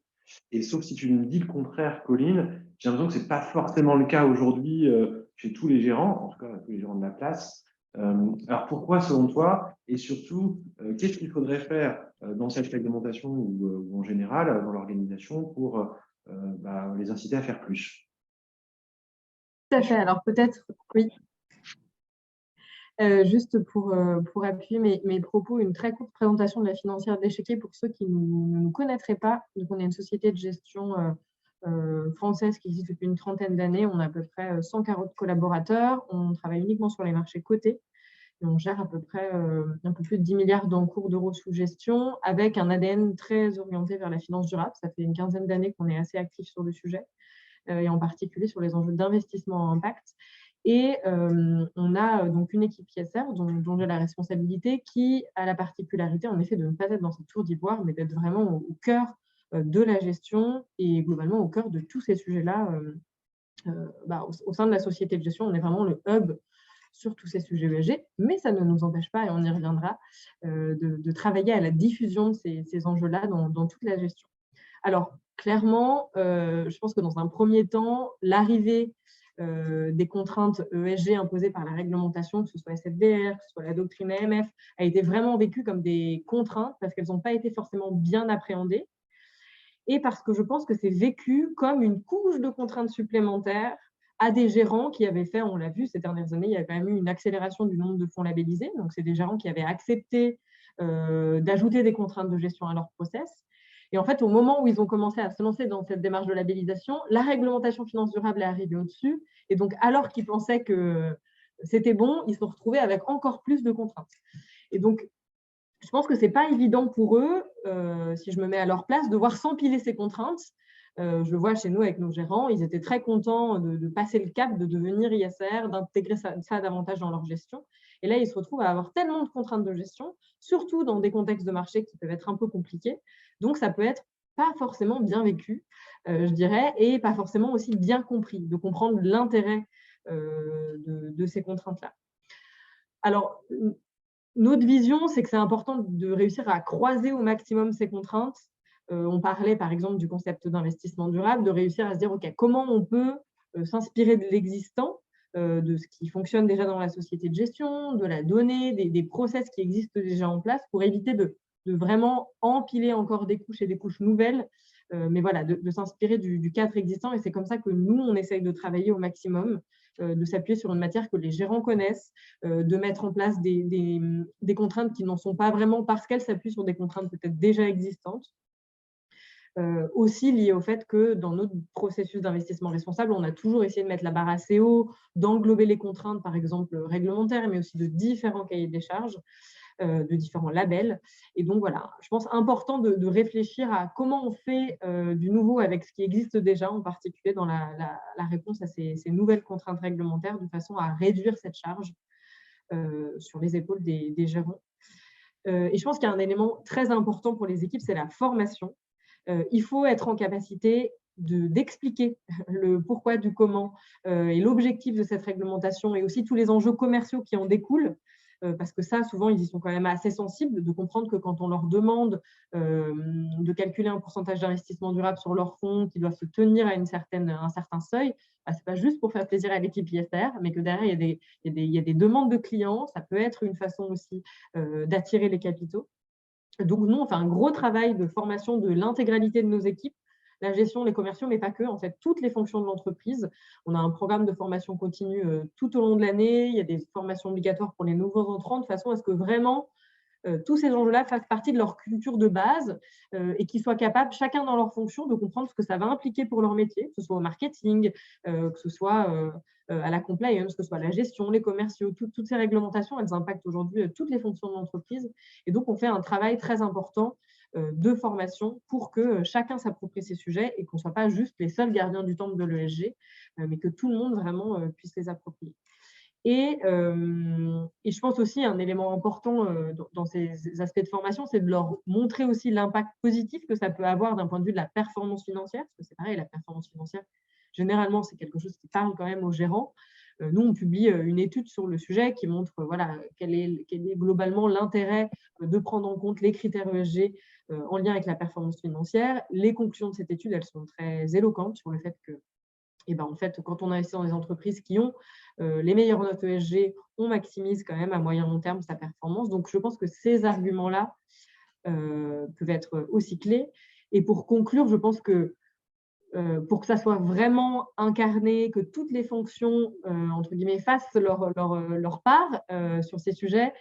Et sauf si tu me dis le contraire, Colline, j'ai l'impression que ce n'est pas forcément le cas aujourd'hui chez tous les gérants, en tout cas tous les gérants de la place. Alors pourquoi selon toi? Et surtout, qu'est-ce qu'il faudrait faire dans cette réglementation ou en général dans l'organisation pour les inciter à faire plus? Tout à fait. Alors peut-être, oui. Juste pour appuyer mes propos, une très courte présentation de la financière d'échiquier pour ceux qui ne nous connaîtraient pas. Donc, on est une société de gestion française qui existe depuis une trentaine d'années. On a à peu près 140 collaborateurs. On travaille uniquement sur les marchés cotés. Et on gère à peu près un peu plus de 10 milliards d'encours d'euros sous gestion avec un ADN très orienté vers la finance durable. Ça fait une quinzaine d'années qu'on est assez actif sur le sujet et en particulier sur les enjeux d'investissement à impact. Et on a donc une équipe ISR dont j'ai la responsabilité qui a la particularité en effet de ne pas être dans cette tour d'ivoire, mais d'être vraiment au cœur de la gestion et globalement au cœur de tous ces sujets-là. Au sein de la société de gestion, on est vraiment le hub sur tous ces sujets ESG, mais ça ne nous empêche pas, et on y reviendra, de travailler à la diffusion de ces enjeux-là dans toute la gestion. Alors, clairement, je pense que dans un premier temps, l'arrivée des contraintes ESG imposées par la réglementation, que ce soit SFDR, que ce soit la doctrine AMF, a été vraiment vécue comme des contraintes parce qu'elles n'ont pas été forcément bien appréhendées et parce que je pense que c'est vécu comme une couche de contraintes supplémentaires à des gérants qui avaient fait, on l'a vu ces dernières années, il y a quand même eu une accélération du nombre de fonds labellisés. Donc, c'est des gérants qui avaient accepté d'ajouter des contraintes de gestion à leur process. Et en fait, au moment où ils ont commencé à se lancer dans cette démarche de labellisation, la réglementation finance durable est arrivée au-dessus. Et donc, alors qu'ils pensaient que c'était bon, ils se sont retrouvés avec encore plus de contraintes. Et donc, je pense que ce n'est pas évident pour eux, si je me mets à leur place, de voir s'empiler ces contraintes. Je le vois chez nous avec nos gérants, ils étaient très contents de passer le cap, de devenir ISR, d'intégrer ça davantage dans leur gestion. Et là, ils se retrouvent à avoir tellement de contraintes de gestion, surtout dans des contextes de marché qui peuvent être un peu compliqués. Donc, ça peut être pas forcément bien vécu, je dirais, et pas forcément aussi bien compris, de comprendre l'intérêt de ces contraintes-là. Alors, notre vision, c'est que c'est important de réussir à croiser au maximum ces contraintes. On parlait par exemple du concept d'investissement durable, de réussir à se dire, OK, comment on peut s'inspirer de l'existant, de ce qui fonctionne déjà dans la société de gestion, de la donnée, des process qui existent déjà en place pour éviter de vraiment empiler encore des couches et des couches nouvelles, mais voilà, de s'inspirer du cadre existant. Et c'est comme ça que nous, on essaye de travailler au maximum, de s'appuyer sur une matière que les gérants connaissent, de mettre en place des contraintes qui n'en sont pas vraiment parce qu'elles s'appuient sur des contraintes peut-être déjà existantes. Aussi lié au fait que dans notre processus d'investissement responsable, on a toujours essayé de mettre la barre assez haut, d'englober les contraintes, par exemple réglementaires, mais aussi de différents cahiers des charges, de différents labels. Et donc, voilà, je pense important de réfléchir à comment on fait du nouveau avec ce qui existe déjà, en particulier dans la réponse à ces nouvelles contraintes réglementaires, de façon à réduire cette charge sur les épaules des gérants. Et je pense qu'il y a un élément très important pour les équipes, c'est la formation. Il faut être en capacité d'expliquer le pourquoi du comment et l'objectif de cette réglementation et aussi tous les enjeux commerciaux qui en découlent. Parce que ça, souvent, ils y sont quand même assez sensibles, de comprendre que quand on leur demande de calculer un pourcentage d'investissement durable sur leurs fonds qui doivent se tenir à un certain seuil, ce n'est pas juste pour faire plaisir à l'équipe ISR, mais que derrière, il y a des demandes de clients. Ça peut être une façon aussi d'attirer les capitaux. Donc, nous, on fait un gros travail de formation de l'intégralité de nos équipes, la gestion, les commerciaux, mais pas que, en fait, toutes les fonctions de l'entreprise. On a un programme de formation continue tout au long de l'année. Il y a des formations obligatoires pour les nouveaux entrants, de façon à ce que vraiment tous ces enjeux-là fassent partie de leur culture de base et qu'ils soient capables, chacun dans leur fonction, de comprendre ce que ça va impliquer pour leur métier, que ce soit au marketing, que ce soit à la compliance, que ce soit à la gestion, les commerciaux. Toutes ces réglementations, elles impactent aujourd'hui toutes les fonctions de l'entreprise. Et donc, on fait un travail très important de formation pour que chacun s'approprie ces sujets et qu'on ne soit pas juste les seuls gardiens du temple de l'ESG, mais que tout le monde vraiment puisse les approprier. Et je pense aussi un élément important dans ces aspects de formation, c'est de leur montrer aussi l'impact positif que ça peut avoir d'un point de vue de la performance financière, parce que c'est pareil, la performance financière, généralement, c'est quelque chose qui parle quand même aux gérants. Nous, on publie une étude sur le sujet qui montre quel est globalement l'intérêt de prendre en compte les critères ESG en lien avec la performance financière. Les conclusions de cette étude, elles sont très éloquentes sur le fait que en fait, quand on investit dans des entreprises qui ont les meilleures notes ESG, on maximise quand même à moyen long terme sa performance. Donc, je pense que ces arguments-là peuvent être aussi clés. Et pour conclure, je pense que pour que ça soit vraiment incarné, que toutes les fonctions, entre guillemets, fassent leur part sur ces sujets,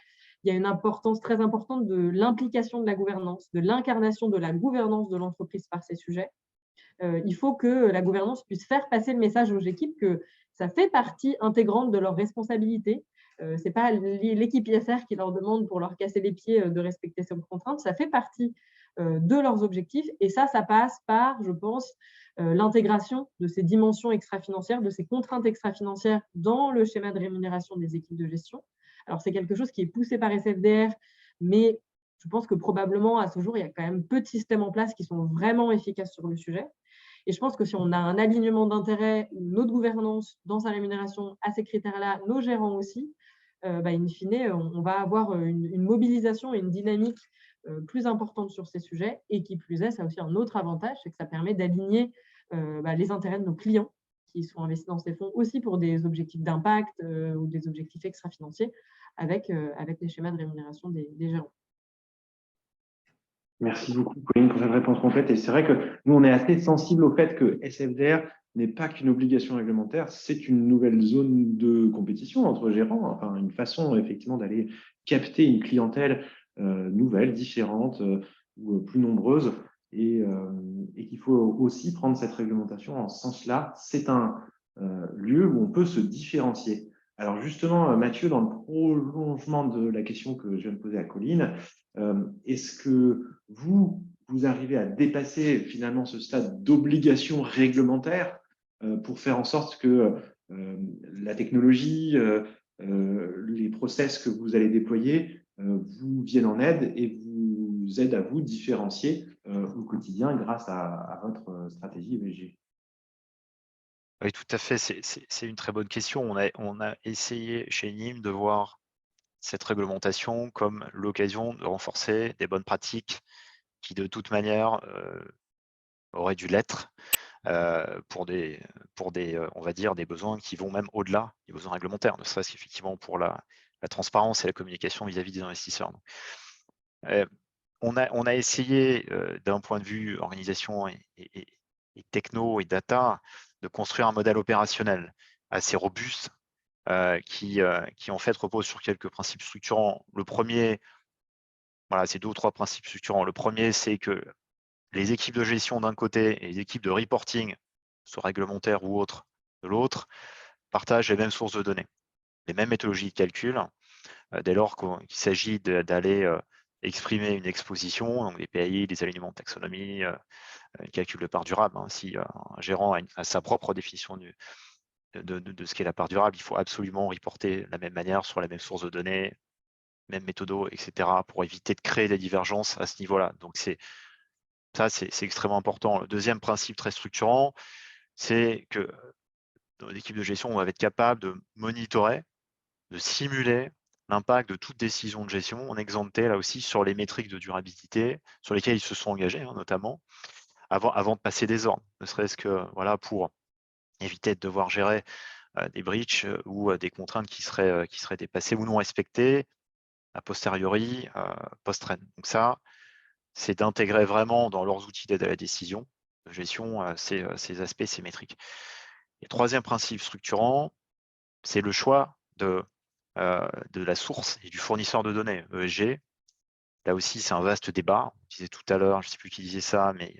il y a une importance très importante de l'implication de la gouvernance, de l'incarnation de la gouvernance de l'entreprise par ces sujets. Il faut que la gouvernance puisse faire passer le message aux équipes que ça fait partie intégrante de leurs responsabilités. Ce n'est pas l'équipe ISR qui leur demande pour leur casser les pieds de respecter ces contraintes, ça fait partie de leurs objectifs et ça passe par, je pense, l'intégration de ces dimensions extra-financières, de ces contraintes extra-financières dans le schéma de rémunération des équipes de gestion. Alors, c'est quelque chose qui est poussé par SFDR, mais je pense que probablement, à ce jour, il y a quand même peu de systèmes en place qui sont vraiment efficaces sur le sujet. Et je pense que si on a un alignement d'intérêts, notre gouvernance dans sa rémunération à ces critères-là, nos gérants aussi, in fine, on va avoir une mobilisation et une dynamique plus importante sur ces sujets. Et qui plus est, ça a aussi un autre avantage, c'est que ça permet d'aligner les intérêts de nos clients qui sont investis dans ces fonds aussi pour des objectifs d'impact ou des objectifs extra-financiers avec les schémas de rémunération des gérants. Merci beaucoup, Pauline, pour cette réponse complète. Et c'est vrai que nous, on est assez sensible au fait que SFDR n'est pas qu'une obligation réglementaire, c'est une nouvelle zone de compétition entre gérants, enfin une façon effectivement d'aller capter une clientèle nouvelle, différente ou plus nombreuse, et qu'il faut aussi prendre cette réglementation en ce sens-là. C'est un lieu où on peut se différencier. Alors justement, Mathieu, dans le prolongement de la question que je viens de poser à Colline, est-ce que vous arrivez à dépasser finalement ce stade d'obligation réglementaire pour faire en sorte que la technologie, les process que vous allez déployer vous viennent en aide et vous aident à vous différencier au quotidien grâce à votre stratégie ESG? Oui, tout à fait. C'est une très bonne question. On a essayé chez NIM de voir cette réglementation comme l'occasion de renforcer des bonnes pratiques qui, de toute manière, auraient dû l'être pour des on va dire, des besoins qui vont même au-delà des besoins réglementaires, ne serait-ce qu'effectivement pour la transparence et la communication vis-à-vis des investisseurs. Donc, on a essayé, d'un point de vue organisation et techno et data, de construire un modèle opérationnel assez robuste qui en fait repose sur quelques principes structurants. Le premier, voilà, c'est 2 ou 3 principes structurants. Le premier, c'est que les équipes de gestion d'un côté et les équipes de reporting, soit réglementaires ou autres, de l'autre, partagent les mêmes sources de données, les mêmes méthodologies de calcul, dès lors qu'il s'agit d'aller exprimer une exposition, donc des PAI, des alignements de taxonomie, calcul de part durable. Hein. Si un gérant a sa propre définition de ce qu'est la part durable, il faut absolument reporter de la même manière sur la même source de données, même méthodo, etc., pour éviter de créer des divergences à ce niveau-là. Donc c'est extrêmement important. Le deuxième principe très structurant, c'est que dans l'équipe de gestion, on va être capable de monitorer, de simuler l'impact de toute décision de gestion en exempté là aussi sur les métriques de durabilité sur lesquelles ils se sont engagés, hein, notamment, avant de passer des ordres, ne serait-ce que voilà, pour éviter de devoir gérer des breaches ou des contraintes qui seraient dépassées ou non respectées a posteriori post-trend. Donc ça, c'est d'intégrer vraiment dans leurs outils d'aide à la décision de gestion ces aspects, ces métriques. Et troisième principe structurant, c'est le choix de la source et du fournisseur de données, ESG. Là aussi, c'est un vaste débat. On disait tout à l'heure, je ne sais plus qui disait ça, mais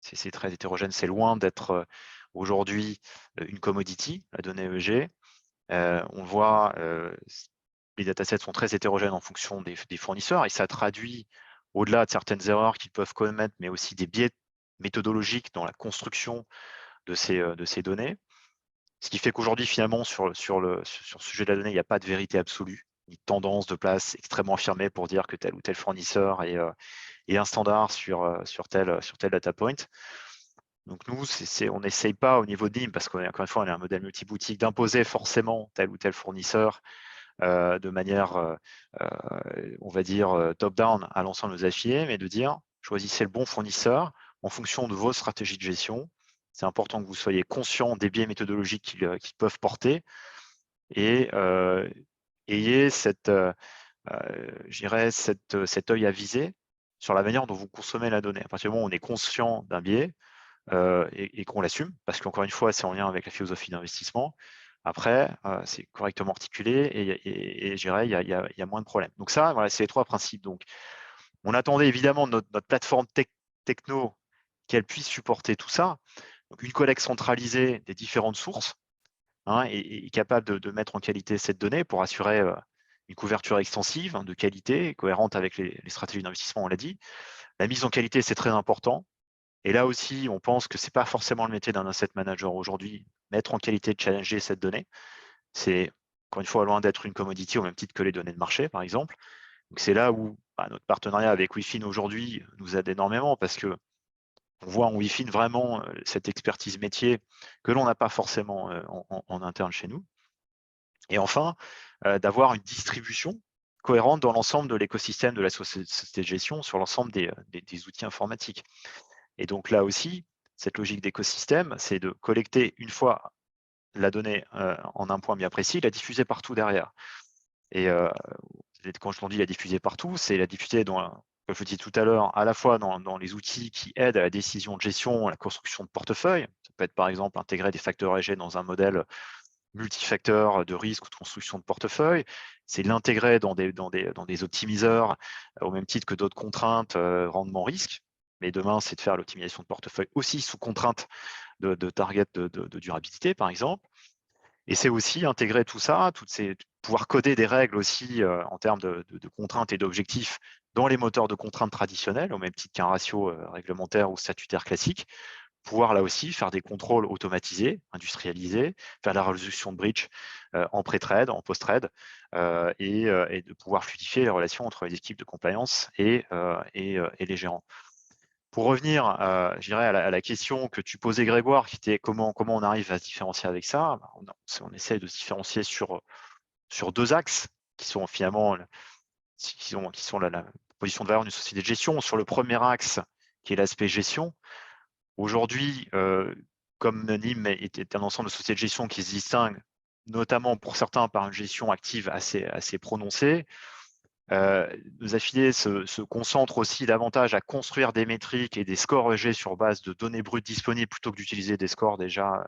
c'est très hétérogène. C'est loin d'être aujourd'hui une commodity, la donnée EEG. On voit, les datasets sont très hétérogènes en fonction des fournisseurs et ça traduit, au-delà de certaines erreurs qu'ils peuvent commettre, mais aussi des biais méthodologiques dans la construction de ces données. Ce qui fait qu'aujourd'hui, finalement, sur le sujet de la donnée, il n'y a pas de vérité absolue, ni de tendance de place extrêmement affirmée pour dire que tel ou tel fournisseur est un standard sur tel data point. Donc nous, on n'essaye pas au niveau de NIM, parce qu'encore une fois, on est un modèle multi-boutique, d'imposer forcément tel ou tel fournisseur de manière, on va dire, top-down à l'ensemble de nos affiliés, mais de dire, choisissez le bon fournisseur en fonction de vos stratégies de gestion. C'est important que vous soyez conscient des biais méthodologiques qu'ils peuvent porter et ayez cet œil avisé sur la manière dont vous consommez la donnée. À partir du moment où on est conscient d'un biais et qu'on l'assume, parce qu'encore une fois, c'est en lien avec la philosophie d'investissement, après, c'est correctement articulé et je dirais, il y a moins de problèmes. Donc ça, voilà, c'est les 3 principes. Donc, on attendait évidemment notre plateforme techno qu'elle puisse supporter tout ça. Donc, une collecte centralisée des différentes sources et capable de mettre en qualité cette donnée pour assurer une couverture extensive de qualité, cohérente avec les stratégies d'investissement, on l'a dit. La mise en qualité, c'est très important. Et là aussi, on pense que ce n'est pas forcément le métier d'un asset manager aujourd'hui, mettre en qualité, challenger cette donnée. C'est, encore une fois, loin d'être une commodity au même titre que les données de marché, par exemple. Donc c'est là où notre partenariat avec Wifin aujourd'hui nous aide énormément parce que on voit en Wifin vraiment cette expertise métier que l'on n'a pas forcément en interne chez nous. Et enfin, d'avoir une distribution cohérente dans l'ensemble de l'écosystème de la société de gestion sur l'ensemble des outils informatiques. Et donc là aussi, cette logique d'écosystème, c'est de collecter une fois la donnée en un point bien précis, la diffuser partout derrière. Et quand je dis la diffuser partout, c'est la diffuser comme je vous dis tout à l'heure, à la fois dans les outils qui aident à la décision de gestion, à la construction de portefeuille. Ça peut être par exemple intégrer des facteurs ESG dans un modèle multifacteurs de risque ou de construction de portefeuille. C'est l'intégrer dans des optimiseurs au même titre que d'autres contraintes rendement risque. Mais demain, c'est de faire l'optimisation de portefeuille aussi sous contrainte de target de durabilité, par exemple. Et c'est aussi intégrer tout ça, pouvoir coder des règles aussi en termes de contraintes et d'objectifs dans les moteurs de contraintes traditionnels, au même titre qu'un ratio réglementaire ou statutaire classique, pouvoir là aussi faire des contrôles automatisés, industrialisés, faire la résolution de breach en pré-trade, en post-trade, et de pouvoir fluidifier les relations entre les équipes de compliance et les gérants. Pour revenir, je dirais, à la question que tu posais, Grégoire, qui était comment on arrive à se différencier avec ça, on essaie de se différencier sur 2 axes qui sont finalement la position de valeur d'une société de gestion. Sur le premier axe, qui est l'aspect gestion, aujourd'hui, comme NIM est un ensemble de sociétés de gestion qui se distinguent, notamment pour certains par une gestion active assez prononcée, nos affiliés se concentrent aussi davantage à construire des métriques et des scores ESG sur base de données brutes disponibles plutôt que d'utiliser des scores déjà,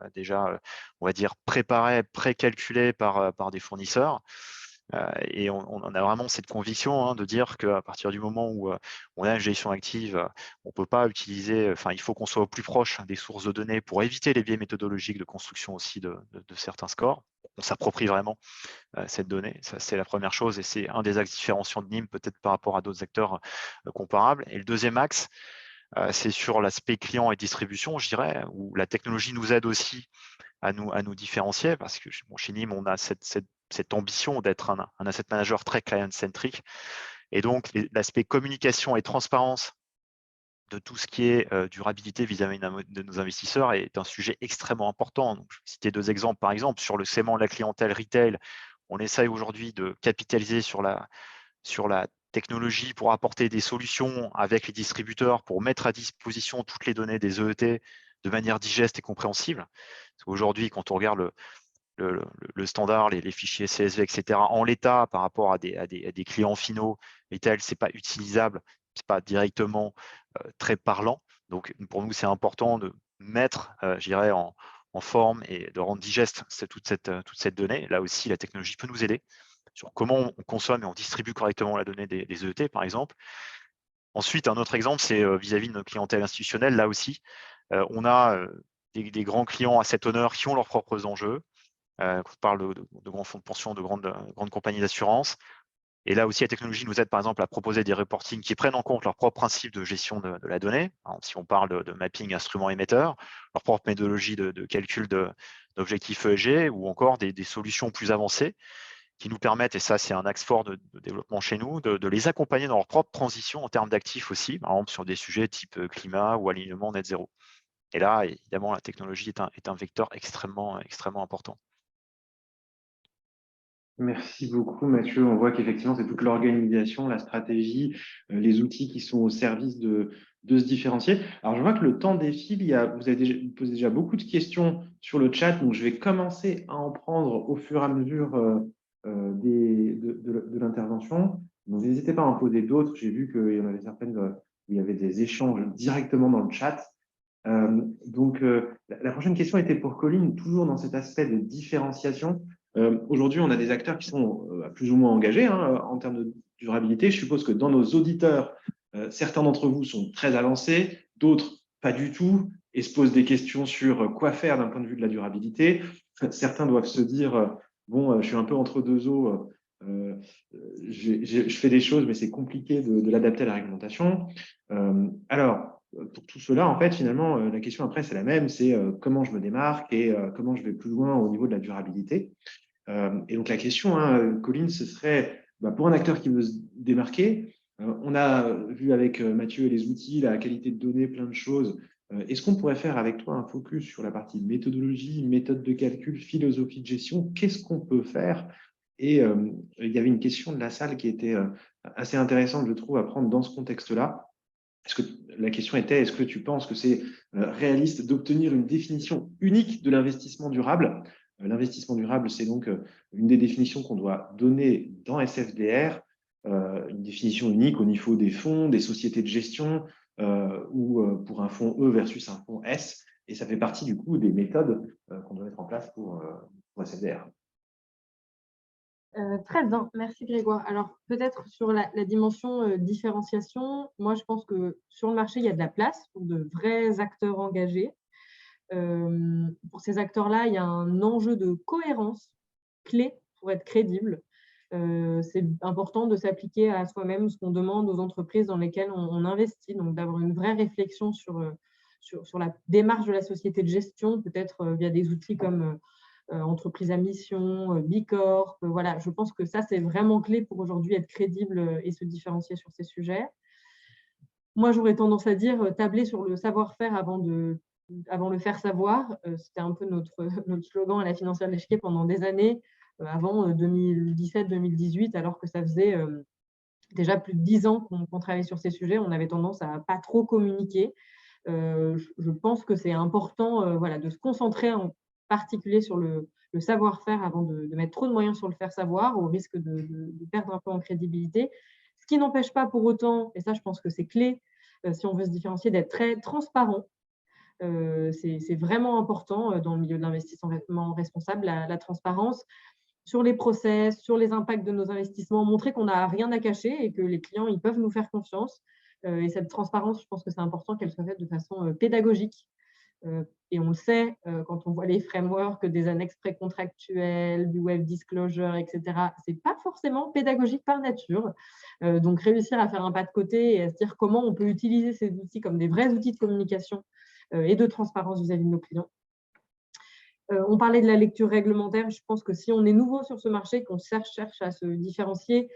on va dire, préparés, précalculés par des fournisseurs. Et on a vraiment cette conviction de dire qu'à partir du moment où on a une gestion active, on ne peut pas utiliser, il faut qu'on soit au plus proche des sources de données pour éviter les biais méthodologiques de construction aussi de certains scores. On s'approprie vraiment cette donnée, ça c'est la première chose et c'est un des axes différenciants de NIM peut-être par rapport à d'autres acteurs comparables. Et le deuxième axe, c'est sur l'aspect client et distribution, je dirais, où la technologie nous aide aussi à nous différencier parce que chez NIM, on a cette ambition d'être un asset manager très client-centric. Et donc, l'aspect communication et transparence de tout ce qui est durabilité vis-à-vis de nos investisseurs est un sujet extrêmement important. Donc, je vais citer 2 exemples. Par exemple, sur le segment de la clientèle retail, on essaye aujourd'hui de capitaliser sur la technologie pour apporter des solutions avec les distributeurs pour mettre à disposition toutes les données des EET de manière digeste et compréhensible. Aujourd'hui, quand on regarde le standard, les fichiers CSV, etc., en l'état par rapport à des clients finaux, retail, ce n'est pas utilisable, ce n'est pas directement très parlant. Donc, pour nous, c'est important de mettre, je dirais, en forme et de rendre digeste toute cette donnée. Là aussi, la technologie peut nous aider sur comment on consomme et on distribue correctement la donnée des EET, par exemple. Ensuite, un autre exemple, c'est vis-à-vis de notre clientèle institutionnelle. Là aussi, on a des grands clients à cet honneur qui ont leurs propres enjeux. On parle de grands fonds de pension, de grandes compagnies d'assurance. Et là aussi, la technologie nous aide par exemple à proposer des reportings qui prennent en compte leurs propres principes de gestion de la donnée. Alors, si on parle de mapping instrument-émetteur, leur propre méthodologie de calcul d'objectifs ESG ou encore des solutions plus avancées qui nous permettent, et ça c'est un axe fort de développement chez nous, de les accompagner dans leur propre transition en termes d'actifs aussi, par exemple sur des sujets type climat ou alignement net zéro. Et là, évidemment, la technologie est un vecteur extrêmement important. Merci beaucoup, Mathieu. On voit qu'effectivement, c'est toute l'organisation, la stratégie, les outils qui sont au service de se différencier. Alors, je vois que le temps défile. Vous avez posé déjà beaucoup de questions sur le chat, donc je vais commencer à en prendre au fur et à mesure de l'intervention. Donc, n'hésitez pas à en poser d'autres. J'ai vu qu'il y en avait certaines où il y avait des échanges directement dans le chat. La prochaine question était pour Colline, toujours dans cet aspect de différenciation. Aujourd'hui, on a des acteurs qui sont plus ou moins engagés en termes de durabilité. Je suppose que dans nos auditeurs, certains d'entre vous sont très avancés, d'autres pas du tout, et se posent des questions sur quoi faire d'un point de vue de la durabilité. Certains doivent se dire, bon, je suis un peu entre deux eaux, je fais des choses, mais c'est compliqué de l'adapter à la réglementation. Alors, pour tout cela, en fait, finalement, la question après, c'est la même, c'est comment je me démarque et comment je vais plus loin au niveau de la durabilité. Et donc, la question, Colline, ce serait, pour un acteur qui veut se démarquer, on a vu avec Mathieu les outils, la qualité de données, plein de choses. Est-ce qu'on pourrait faire avec toi un focus sur la partie méthodologie, méthode de calcul, philosophie de gestion? Qu'est-ce qu'on peut faire? Et il y avait une question de la salle qui était assez intéressante, je trouve, à prendre dans ce contexte-là. La question était, est-ce que tu penses que c'est réaliste d'obtenir une définition unique de l'investissement durable? L'investissement durable, c'est donc une des définitions qu'on doit donner dans SFDR, une définition unique au niveau des fonds, des sociétés de gestion, ou pour un fonds E versus un fonds S. Et ça fait partie du coup des méthodes qu'on doit mettre en place pour SFDR. Très bien, merci Grégoire. Alors peut-être sur la dimension différenciation, moi je pense que sur le marché, il y a de la place pour de vrais acteurs engagés. Pour ces acteurs-là, il y a un enjeu de cohérence clé pour être crédible. C'est important de s'appliquer à soi-même ce qu'on demande aux entreprises dans lesquelles on investit, donc d'avoir une vraie réflexion sur la démarche de la société de gestion, peut-être via des outils comme entreprise à mission, Bicorp. Voilà, je pense que ça, c'est vraiment clé pour aujourd'hui être crédible et se différencier sur ces sujets. Moi, j'aurais tendance à dire tabler sur le savoir-faire avant le faire savoir. C'était un peu notre slogan à la financière de l'échiquier pendant des années, avant 2017-2018, alors que ça faisait déjà plus de 10 ans qu'on travaillait sur ces sujets. On avait tendance à pas trop communiquer. Je pense que c'est important de se concentrer en particulier sur le savoir-faire avant de mettre trop de moyens sur le faire savoir, au risque de perdre un peu en crédibilité. Ce qui n'empêche pas pour autant, et ça je pense que c'est clé, si on veut se différencier, d'être très transparent. C'est vraiment important dans le milieu de l'investissement responsable, la transparence sur les process, sur les impacts de nos investissements, montrer qu'on n'a rien à cacher et que les clients ils peuvent nous faire confiance. Et cette transparence, je pense que c'est important qu'elle soit faite de façon pédagogique. Et on le sait, quand on voit les frameworks, des annexes précontractuelles, du web disclosure, etc., ce n'est pas forcément pédagogique par nature. Donc, réussir à faire un pas de côté et à se dire comment on peut utiliser ces outils comme des vrais outils de communication et de transparence vis-à-vis de nos clients. On parlait de la lecture réglementaire. Je pense que si on est nouveau sur ce marché, qu'on cherche à se différencier,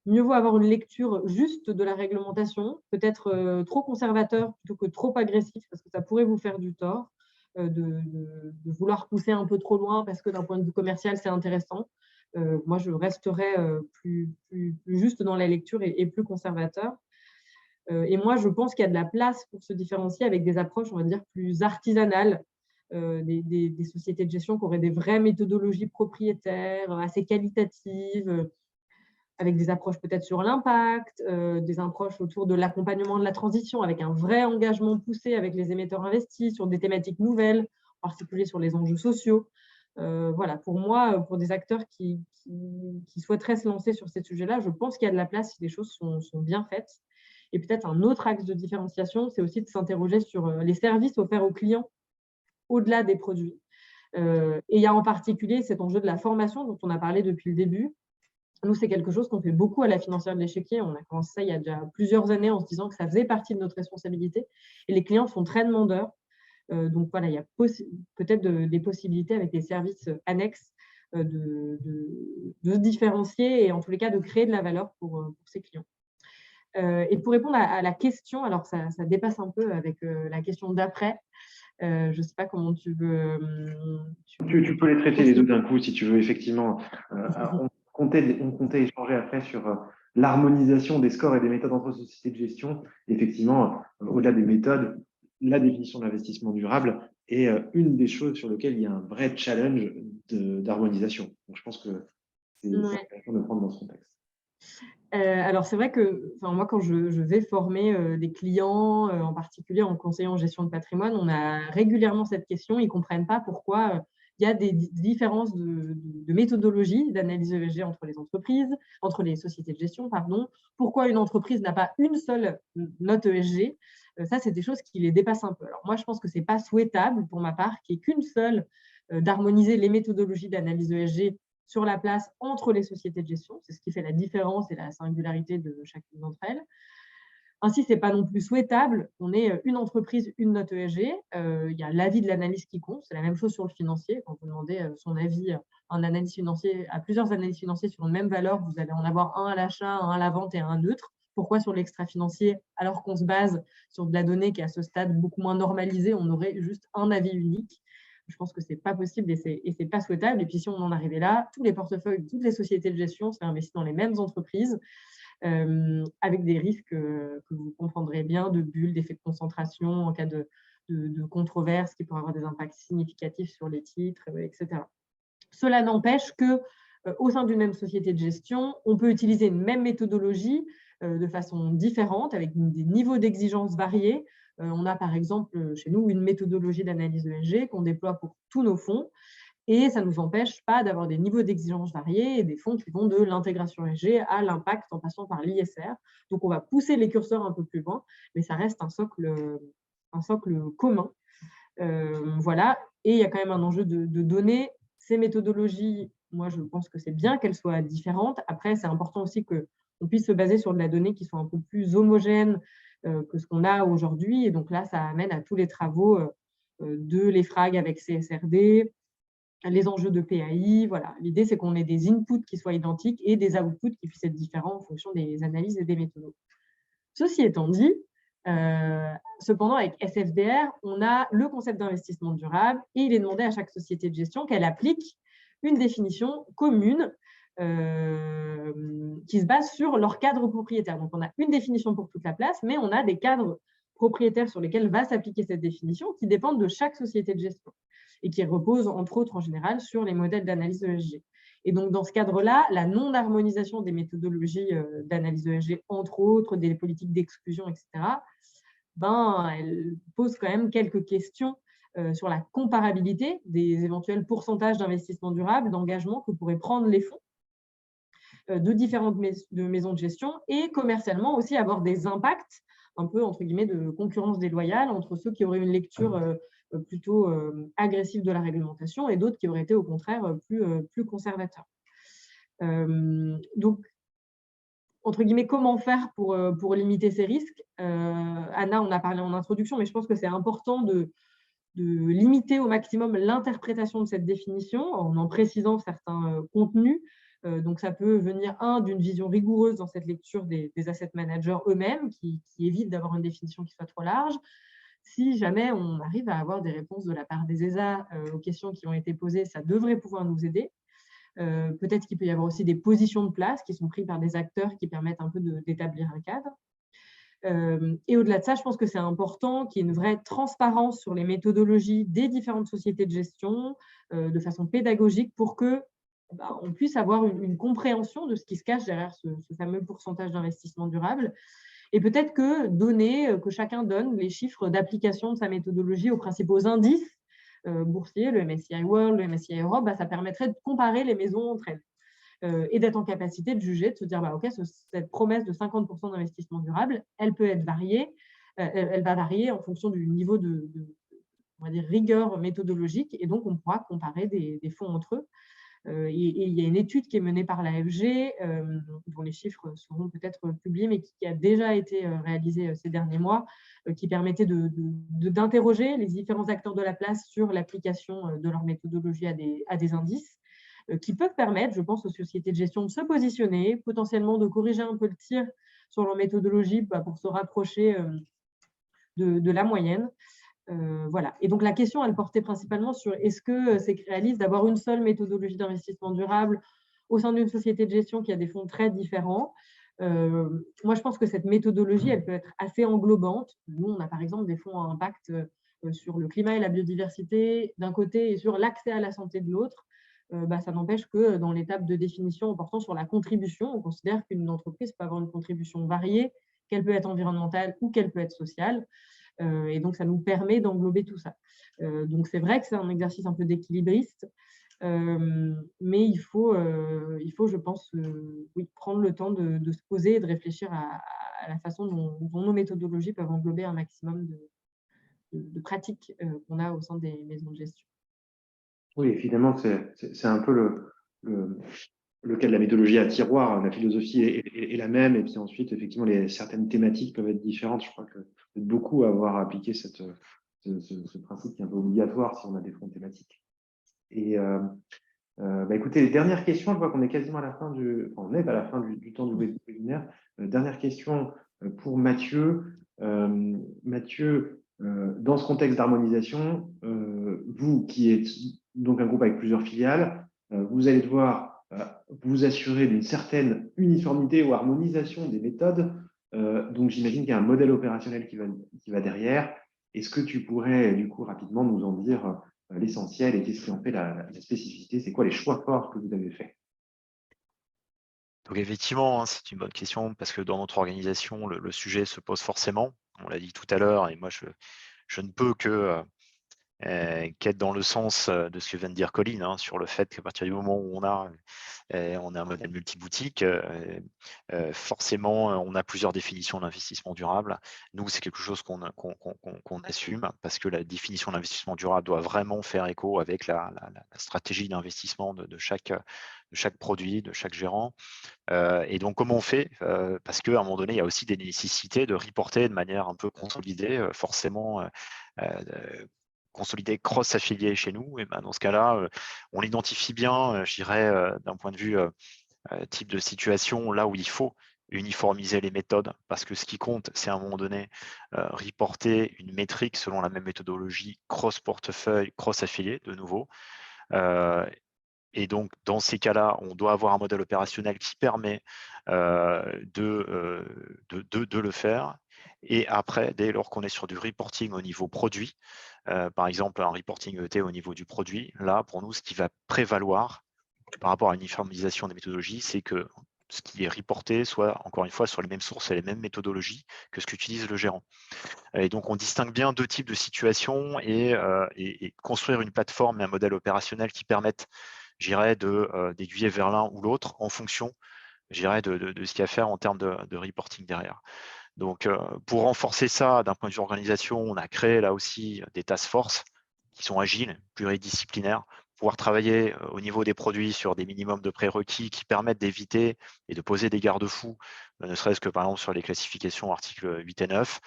mieux vaut avoir une lecture juste de la réglementation, peut-être trop conservateur plutôt que trop agressif, parce que ça pourrait vous faire du tort, de vouloir pousser un peu trop loin parce que d'un point de vue commercial, c'est intéressant. Moi, je resterais plus juste dans la lecture et plus conservateur. Et moi, je pense qu'il y a de la place pour se différencier avec des approches, on va dire, plus artisanales, des sociétés de gestion qui auraient des vraies méthodologies propriétaires, assez qualitatives, avec des approches peut-être sur l'impact, des approches autour de l'accompagnement de la transition, avec un vrai engagement poussé avec les émetteurs investis sur des thématiques nouvelles, en particulier sur les enjeux sociaux. Voilà, pour moi, pour des acteurs qui souhaiteraient se lancer sur ces sujets-là, je pense qu'il y a de la place si les choses sont bien faites. Et peut-être un autre axe de différenciation, c'est aussi de s'interroger sur les services offerts aux clients au-delà des produits. Et il y a en particulier cet enjeu de la formation dont on a parlé depuis le début. Nous, c'est quelque chose qu'on fait beaucoup à la financière de l'échiquier. On a commencé ça il y a déjà plusieurs années en se disant que ça faisait partie de notre responsabilité. Et les clients sont très demandeurs. Donc voilà, il y a peut-être des possibilités avec des services annexes de se différencier et en tous les cas de créer de la valeur pour ces clients. Et pour répondre à la question, alors ça dépasse un peu avec la question d'après. Je ne sais pas comment tu veux… Tu peux les traiter les deux d'un coup si tu veux, effectivement. On comptait échanger après sur l'harmonisation des scores et des méthodes entre sociétés de gestion. Effectivement, au-delà des méthodes, la définition de l'investissement durable est une des choses sur lesquelles il y a un vrai challenge d'harmonisation. Donc, je pense que c'est intéressant de prendre dans ce contexte. Alors, c'est vrai que moi, quand je vais former des clients, en particulier en conseiller en gestion de patrimoine, on a régulièrement cette question. Ils ne comprennent pas pourquoi il y a des différences de méthodologie d'analyse ESG entre les entreprises, entre les sociétés de gestion, pardon. Pourquoi une entreprise n'a pas une seule note ESG. Ça, c'est des choses qui les dépassent un peu. Alors, moi, je pense que ce n'est pas souhaitable, pour ma part, qu'il n'y ait qu'une seule d'harmoniser les méthodologies d'analyse ESG sur la place entre les sociétés de gestion. C'est ce qui fait la différence et la singularité de chacune d'entre elles. Ainsi, ce n'est pas non plus souhaitable qu'on ait une entreprise, une note ESG. Il y a l'avis de l'analyse qui compte. C'est la même chose sur le financier. Quand vous demandez son avis à plusieurs analystes financiers sur une même valeur, vous allez en avoir un à l'achat, un à la vente et un neutre. Pourquoi sur l'extra-financier, alors qu'on se base sur de la donnée qui est à ce stade beaucoup moins normalisée, on aurait juste un avis unique? Je pense que ce n'est pas possible et ce n'est pas souhaitable. Et puis, si on en arrivait là, tous les portefeuilles, toutes les sociétés de gestion seraient investies dans les mêmes entreprises avec des risques que vous comprendrez bien de bulles, d'effets de concentration en cas de controverse qui pourraient avoir des impacts significatifs sur les titres, etc. Cela n'empêche qu'au sein d'une même société de gestion, on peut utiliser une même méthodologie de façon différente, avec des niveaux d'exigence variés. On a par exemple chez nous une méthodologie d'analyse ESG qu'on déploie pour tous nos fonds et ça ne nous empêche pas d'avoir des niveaux d'exigence variés et des fonds qui vont de l'intégration ESG à l'impact en passant par l'ISR. Donc, on va pousser les curseurs un peu plus loin, mais ça reste un socle commun. Voilà. Et il y a quand même un enjeu de donner ces méthodologies. Moi, je pense que c'est bien qu'elles soient différentes. Après, c'est important aussi qu'on puisse se baser sur de la donnée qui soit un peu plus homogène que ce qu'on a aujourd'hui. Et donc là, ça amène à tous les travaux de l'EFRAG avec CSRD, les enjeux de PAI. Voilà. L'idée, c'est qu'on ait des inputs qui soient identiques et des outputs qui puissent être différents en fonction des analyses et des méthodes. Ceci étant dit, cependant, avec SFDR, on a le concept d'investissement durable et il est demandé à chaque société de gestion qu'elle applique une définition commune qui se base sur leur cadre propriétaire. Donc, on a une définition pour toute la place, mais on a des cadres propriétaires sur lesquels va s'appliquer cette définition qui dépendent de chaque société de gestion et qui reposent, entre autres, en général, sur les modèles d'analyse ESG. Et donc, dans ce cadre-là, la non-harmonisation des méthodologies d'analyse ESG, entre autres, des politiques d'exclusion, etc., elle pose quand même quelques questions sur la comparabilité des éventuels pourcentages d'investissement durable, d'engagement que pourraient prendre les fonds de différentes maisons de gestion et commercialement aussi avoir des impacts un peu, entre guillemets, de concurrence déloyale entre ceux qui auraient une lecture plutôt agressive de la réglementation et d'autres qui auraient été au contraire plus conservateurs. Donc, entre guillemets, comment faire pour limiter ces risques? Anna, on a parlé en introduction, mais je pense que c'est important de limiter au maximum l'interprétation de cette définition en précisant certains contenus. Donc, ça peut venir, d'une vision rigoureuse dans cette lecture des asset managers eux-mêmes qui évitent d'avoir une définition qui soit trop large. Si jamais on arrive à avoir des réponses de la part des ESA aux questions qui ont été posées, ça devrait pouvoir nous aider. Peut-être qu'il peut y avoir aussi des positions de place qui sont prises par des acteurs qui permettent un peu d'établir un cadre. Et au-delà de ça, je pense que c'est important qu'il y ait une vraie transparence sur les méthodologies des différentes sociétés de gestion de façon pédagogique pour qu'on puisse avoir une compréhension de ce qui se cache derrière ce fameux pourcentage d'investissement durable. Et peut-être que chacun donne les chiffres d'application de sa méthodologie aux principaux indices boursiers, le MSCI World, le MSCI Europe, ça permettrait de comparer les maisons entre elles. et d'être en capacité de juger, de se dire, bah, OK, cette promesse de 50% d'investissement durable, elle peut être variée, elle va varier en fonction du niveau de on va dire, rigueur méthodologique, et donc on pourra comparer des fonds entre eux. Et il y a une étude qui est menée par l'AFG, dont les chiffres seront peut-être publiés, mais qui a déjà été réalisée ces derniers mois, qui permettait d'interroger les différents acteurs de la place sur l'application de leur méthodologie à des indices, qui peuvent permettre, je pense, aux sociétés de gestion de se positionner, potentiellement de corriger un peu le tir sur leur méthodologie pour se rapprocher de la moyenne. Voilà. Et donc, la question, elle portait principalement sur est-ce que c'est réaliste d'avoir une seule méthodologie d'investissement durable au sein d'une société de gestion qui a des fonds très différents. Moi, je pense que cette méthodologie, elle peut être assez englobante. Nous, on a par exemple des fonds à impact sur le climat et la biodiversité d'un côté et sur l'accès à la santé de l'autre. Ça n'empêche que dans l'étape de définition portant sur la contribution, on considère qu'une entreprise peut avoir une contribution variée, qu'elle peut être environnementale ou qu'elle peut être sociale. Et donc, ça nous permet d'englober tout ça. Donc, c'est vrai que c'est un exercice un peu d'équilibriste, mais il faut, je pense, oui, prendre le temps de se poser et de réfléchir à la façon dont nos méthodologies peuvent englober un maximum de pratiques qu'on a au sein des maisons de gestion. Oui, finalement, c'est un peu le cas de la méthodologie à tiroir. La philosophie est la même, et puis ensuite, effectivement, certaines thématiques peuvent être différentes. Je crois que vous êtes beaucoup à avoir appliqué ce principe qui est un peu obligatoire si on a des fonds thématiques. Et écoutez, les dernières questions, je vois qu'on est quasiment à la fin on est à la fin du temps du webinaire. Dernière question pour Mathieu. Mathieu, dans ce contexte d'harmonisation, vous qui êtes donc un groupe avec plusieurs filiales, vous allez devoir vous assurer d'une certaine uniformité ou harmonisation des méthodes. Donc, j'imagine qu'il y a un modèle opérationnel qui va derrière. Est-ce que tu pourrais, du coup, rapidement nous en dire l'essentiel et qu'est-ce qui en fait la spécificité? C'est quoi les choix forts que vous avez faits? Donc effectivement, hein, c'est une bonne question parce que dans notre organisation, le sujet se pose forcément. On l'a dit tout à l'heure et moi, je ne peux qu'être dans le sens de ce que vient de dire Colline, hein, sur le fait qu'à partir du moment où on a un modèle multi-boutique, forcément, on a plusieurs définitions d'investissement durable. Nous, c'est quelque chose qu'on assume parce que la définition d'investissement durable doit vraiment faire écho avec la stratégie d'investissement de chaque produit, de chaque gérant. Et donc, comment on fait parce qu'à un moment donné, il y a aussi des nécessités de reporter de manière un peu consolidée, forcément consolidé cross-affilié chez nous. Et ben, dans ce cas-là, on identifie bien, je dirais, d'un point de vue type de situation, là où il faut uniformiser les méthodes, parce que ce qui compte, c'est à un moment donné reporter une métrique selon la même méthodologie cross-portefeuille, cross-affilié, de nouveau. Et donc, dans ces cas-là, on doit avoir un modèle opérationnel qui permet de le faire. Et après, dès lors qu'on est sur du reporting au niveau produit, par exemple un reporting ET au niveau du produit, là, pour nous, ce qui va prévaloir par rapport à une uniformisation des méthodologies, c'est que ce qui est reporté soit, encore une fois, sur les mêmes sources et les mêmes méthodologies que ce qu'utilise le gérant. Et donc, on distingue bien deux types de situations et construire une plateforme et un modèle opérationnel qui permettent, j'irais, d'aiguiller vers l'un ou l'autre en fonction, j'irais, de ce qu'il y a à faire en termes de reporting derrière. Donc, pour renforcer ça, d'un point de vue organisation, on a créé là aussi des task force qui sont agiles, pluridisciplinaires, pouvoir travailler au niveau des produits sur des minimums de prérequis qui permettent d'éviter et de poser des garde-fous, ne serait-ce que par exemple sur les classifications articles 8 et 9.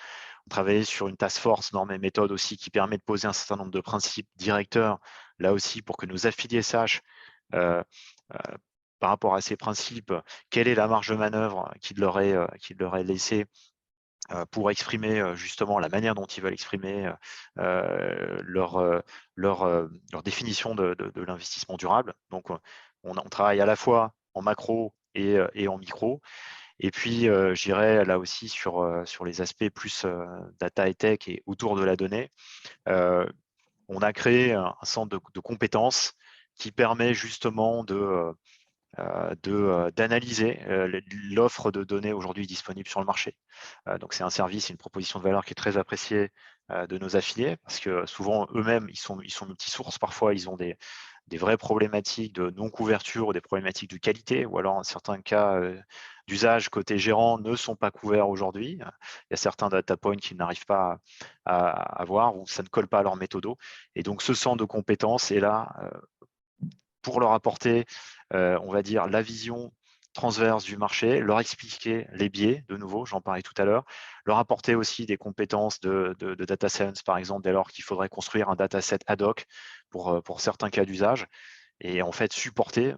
On travaille sur une task force normes et méthodes aussi qui permet de poser un certain nombre de principes directeurs, là aussi pour que nos affiliés sachent par rapport à ces principes, quelle est la marge de manœuvre qu'il leur est laissée pour exprimer justement la manière dont ils veulent exprimer leur définition de l'investissement durable. Donc, on travaille à la fois en macro et en micro. Et puis, j'irai là aussi sur les aspects plus data et tech et autour de la donnée. On a créé un centre de compétences qui permet justement d'analyser l'offre de données aujourd'hui disponible sur le marché. Donc, c'est un service, une proposition de valeur qui est très appréciée de nos affiliés parce que souvent, eux-mêmes, ils sont multi-sources. Parfois, ils ont des des vraies problématiques de non-couverture ou des problématiques de qualité, ou alors en certains cas d'usage côté gérant ne sont pas couverts aujourd'hui. Il y a certains data points qu'ils n'arrivent pas à avoir ou ça ne colle pas à leur méthodo. Et donc, ce centre de compétences est là pour leur apporter, on va dire, la vision transverse du marché, leur expliquer les biais, de nouveau, j'en parlais tout à l'heure, leur apporter aussi des compétences de data science, par exemple, dès lors qu'il faudrait construire un dataset ad hoc pour certains cas d'usage, et en fait supporter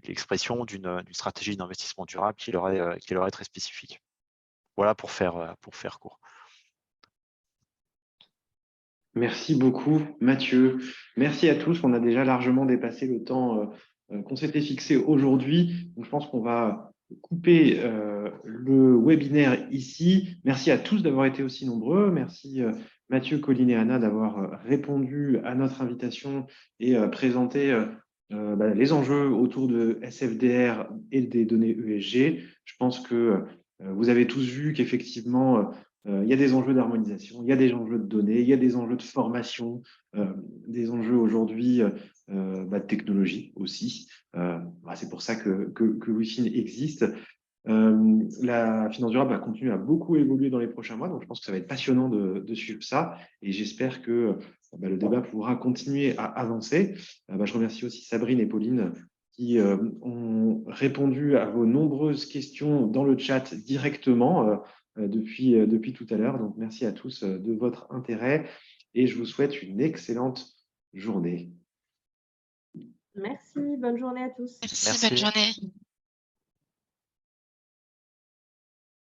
l'expression d'une stratégie d'investissement durable qui leur est très spécifique. Voilà pour faire court. Merci beaucoup, Mathieu. Merci à tous. On a déjà largement dépassé le temps qu'on s'était fixé aujourd'hui. Donc, je pense qu'on va couper le webinaire ici. Merci à tous d'avoir été aussi nombreux. Merci Mathieu, Colline et Anna d'avoir répondu à notre invitation et présenté les enjeux autour de SFDR et des données ESG. Je pense que vous avez tous vu qu'effectivement, il y a des enjeux d'harmonisation, il y a des enjeux de données, il y a des enjeux de formation, des enjeux aujourd'hui de technologie aussi. C'est pour ça que WeFin existe. La finance durable va continuer à beaucoup évoluer dans les prochains mois, donc je pense que ça va être passionnant de suivre ça et j'espère que le débat pourra continuer à avancer. Je remercie aussi Sabrine et Pauline qui ont répondu à vos nombreuses questions dans le chat directement depuis tout à l'heure. Donc, merci à tous de votre intérêt et je vous souhaite une excellente journée. Merci, bonne journée à tous. Merci, bonne journée.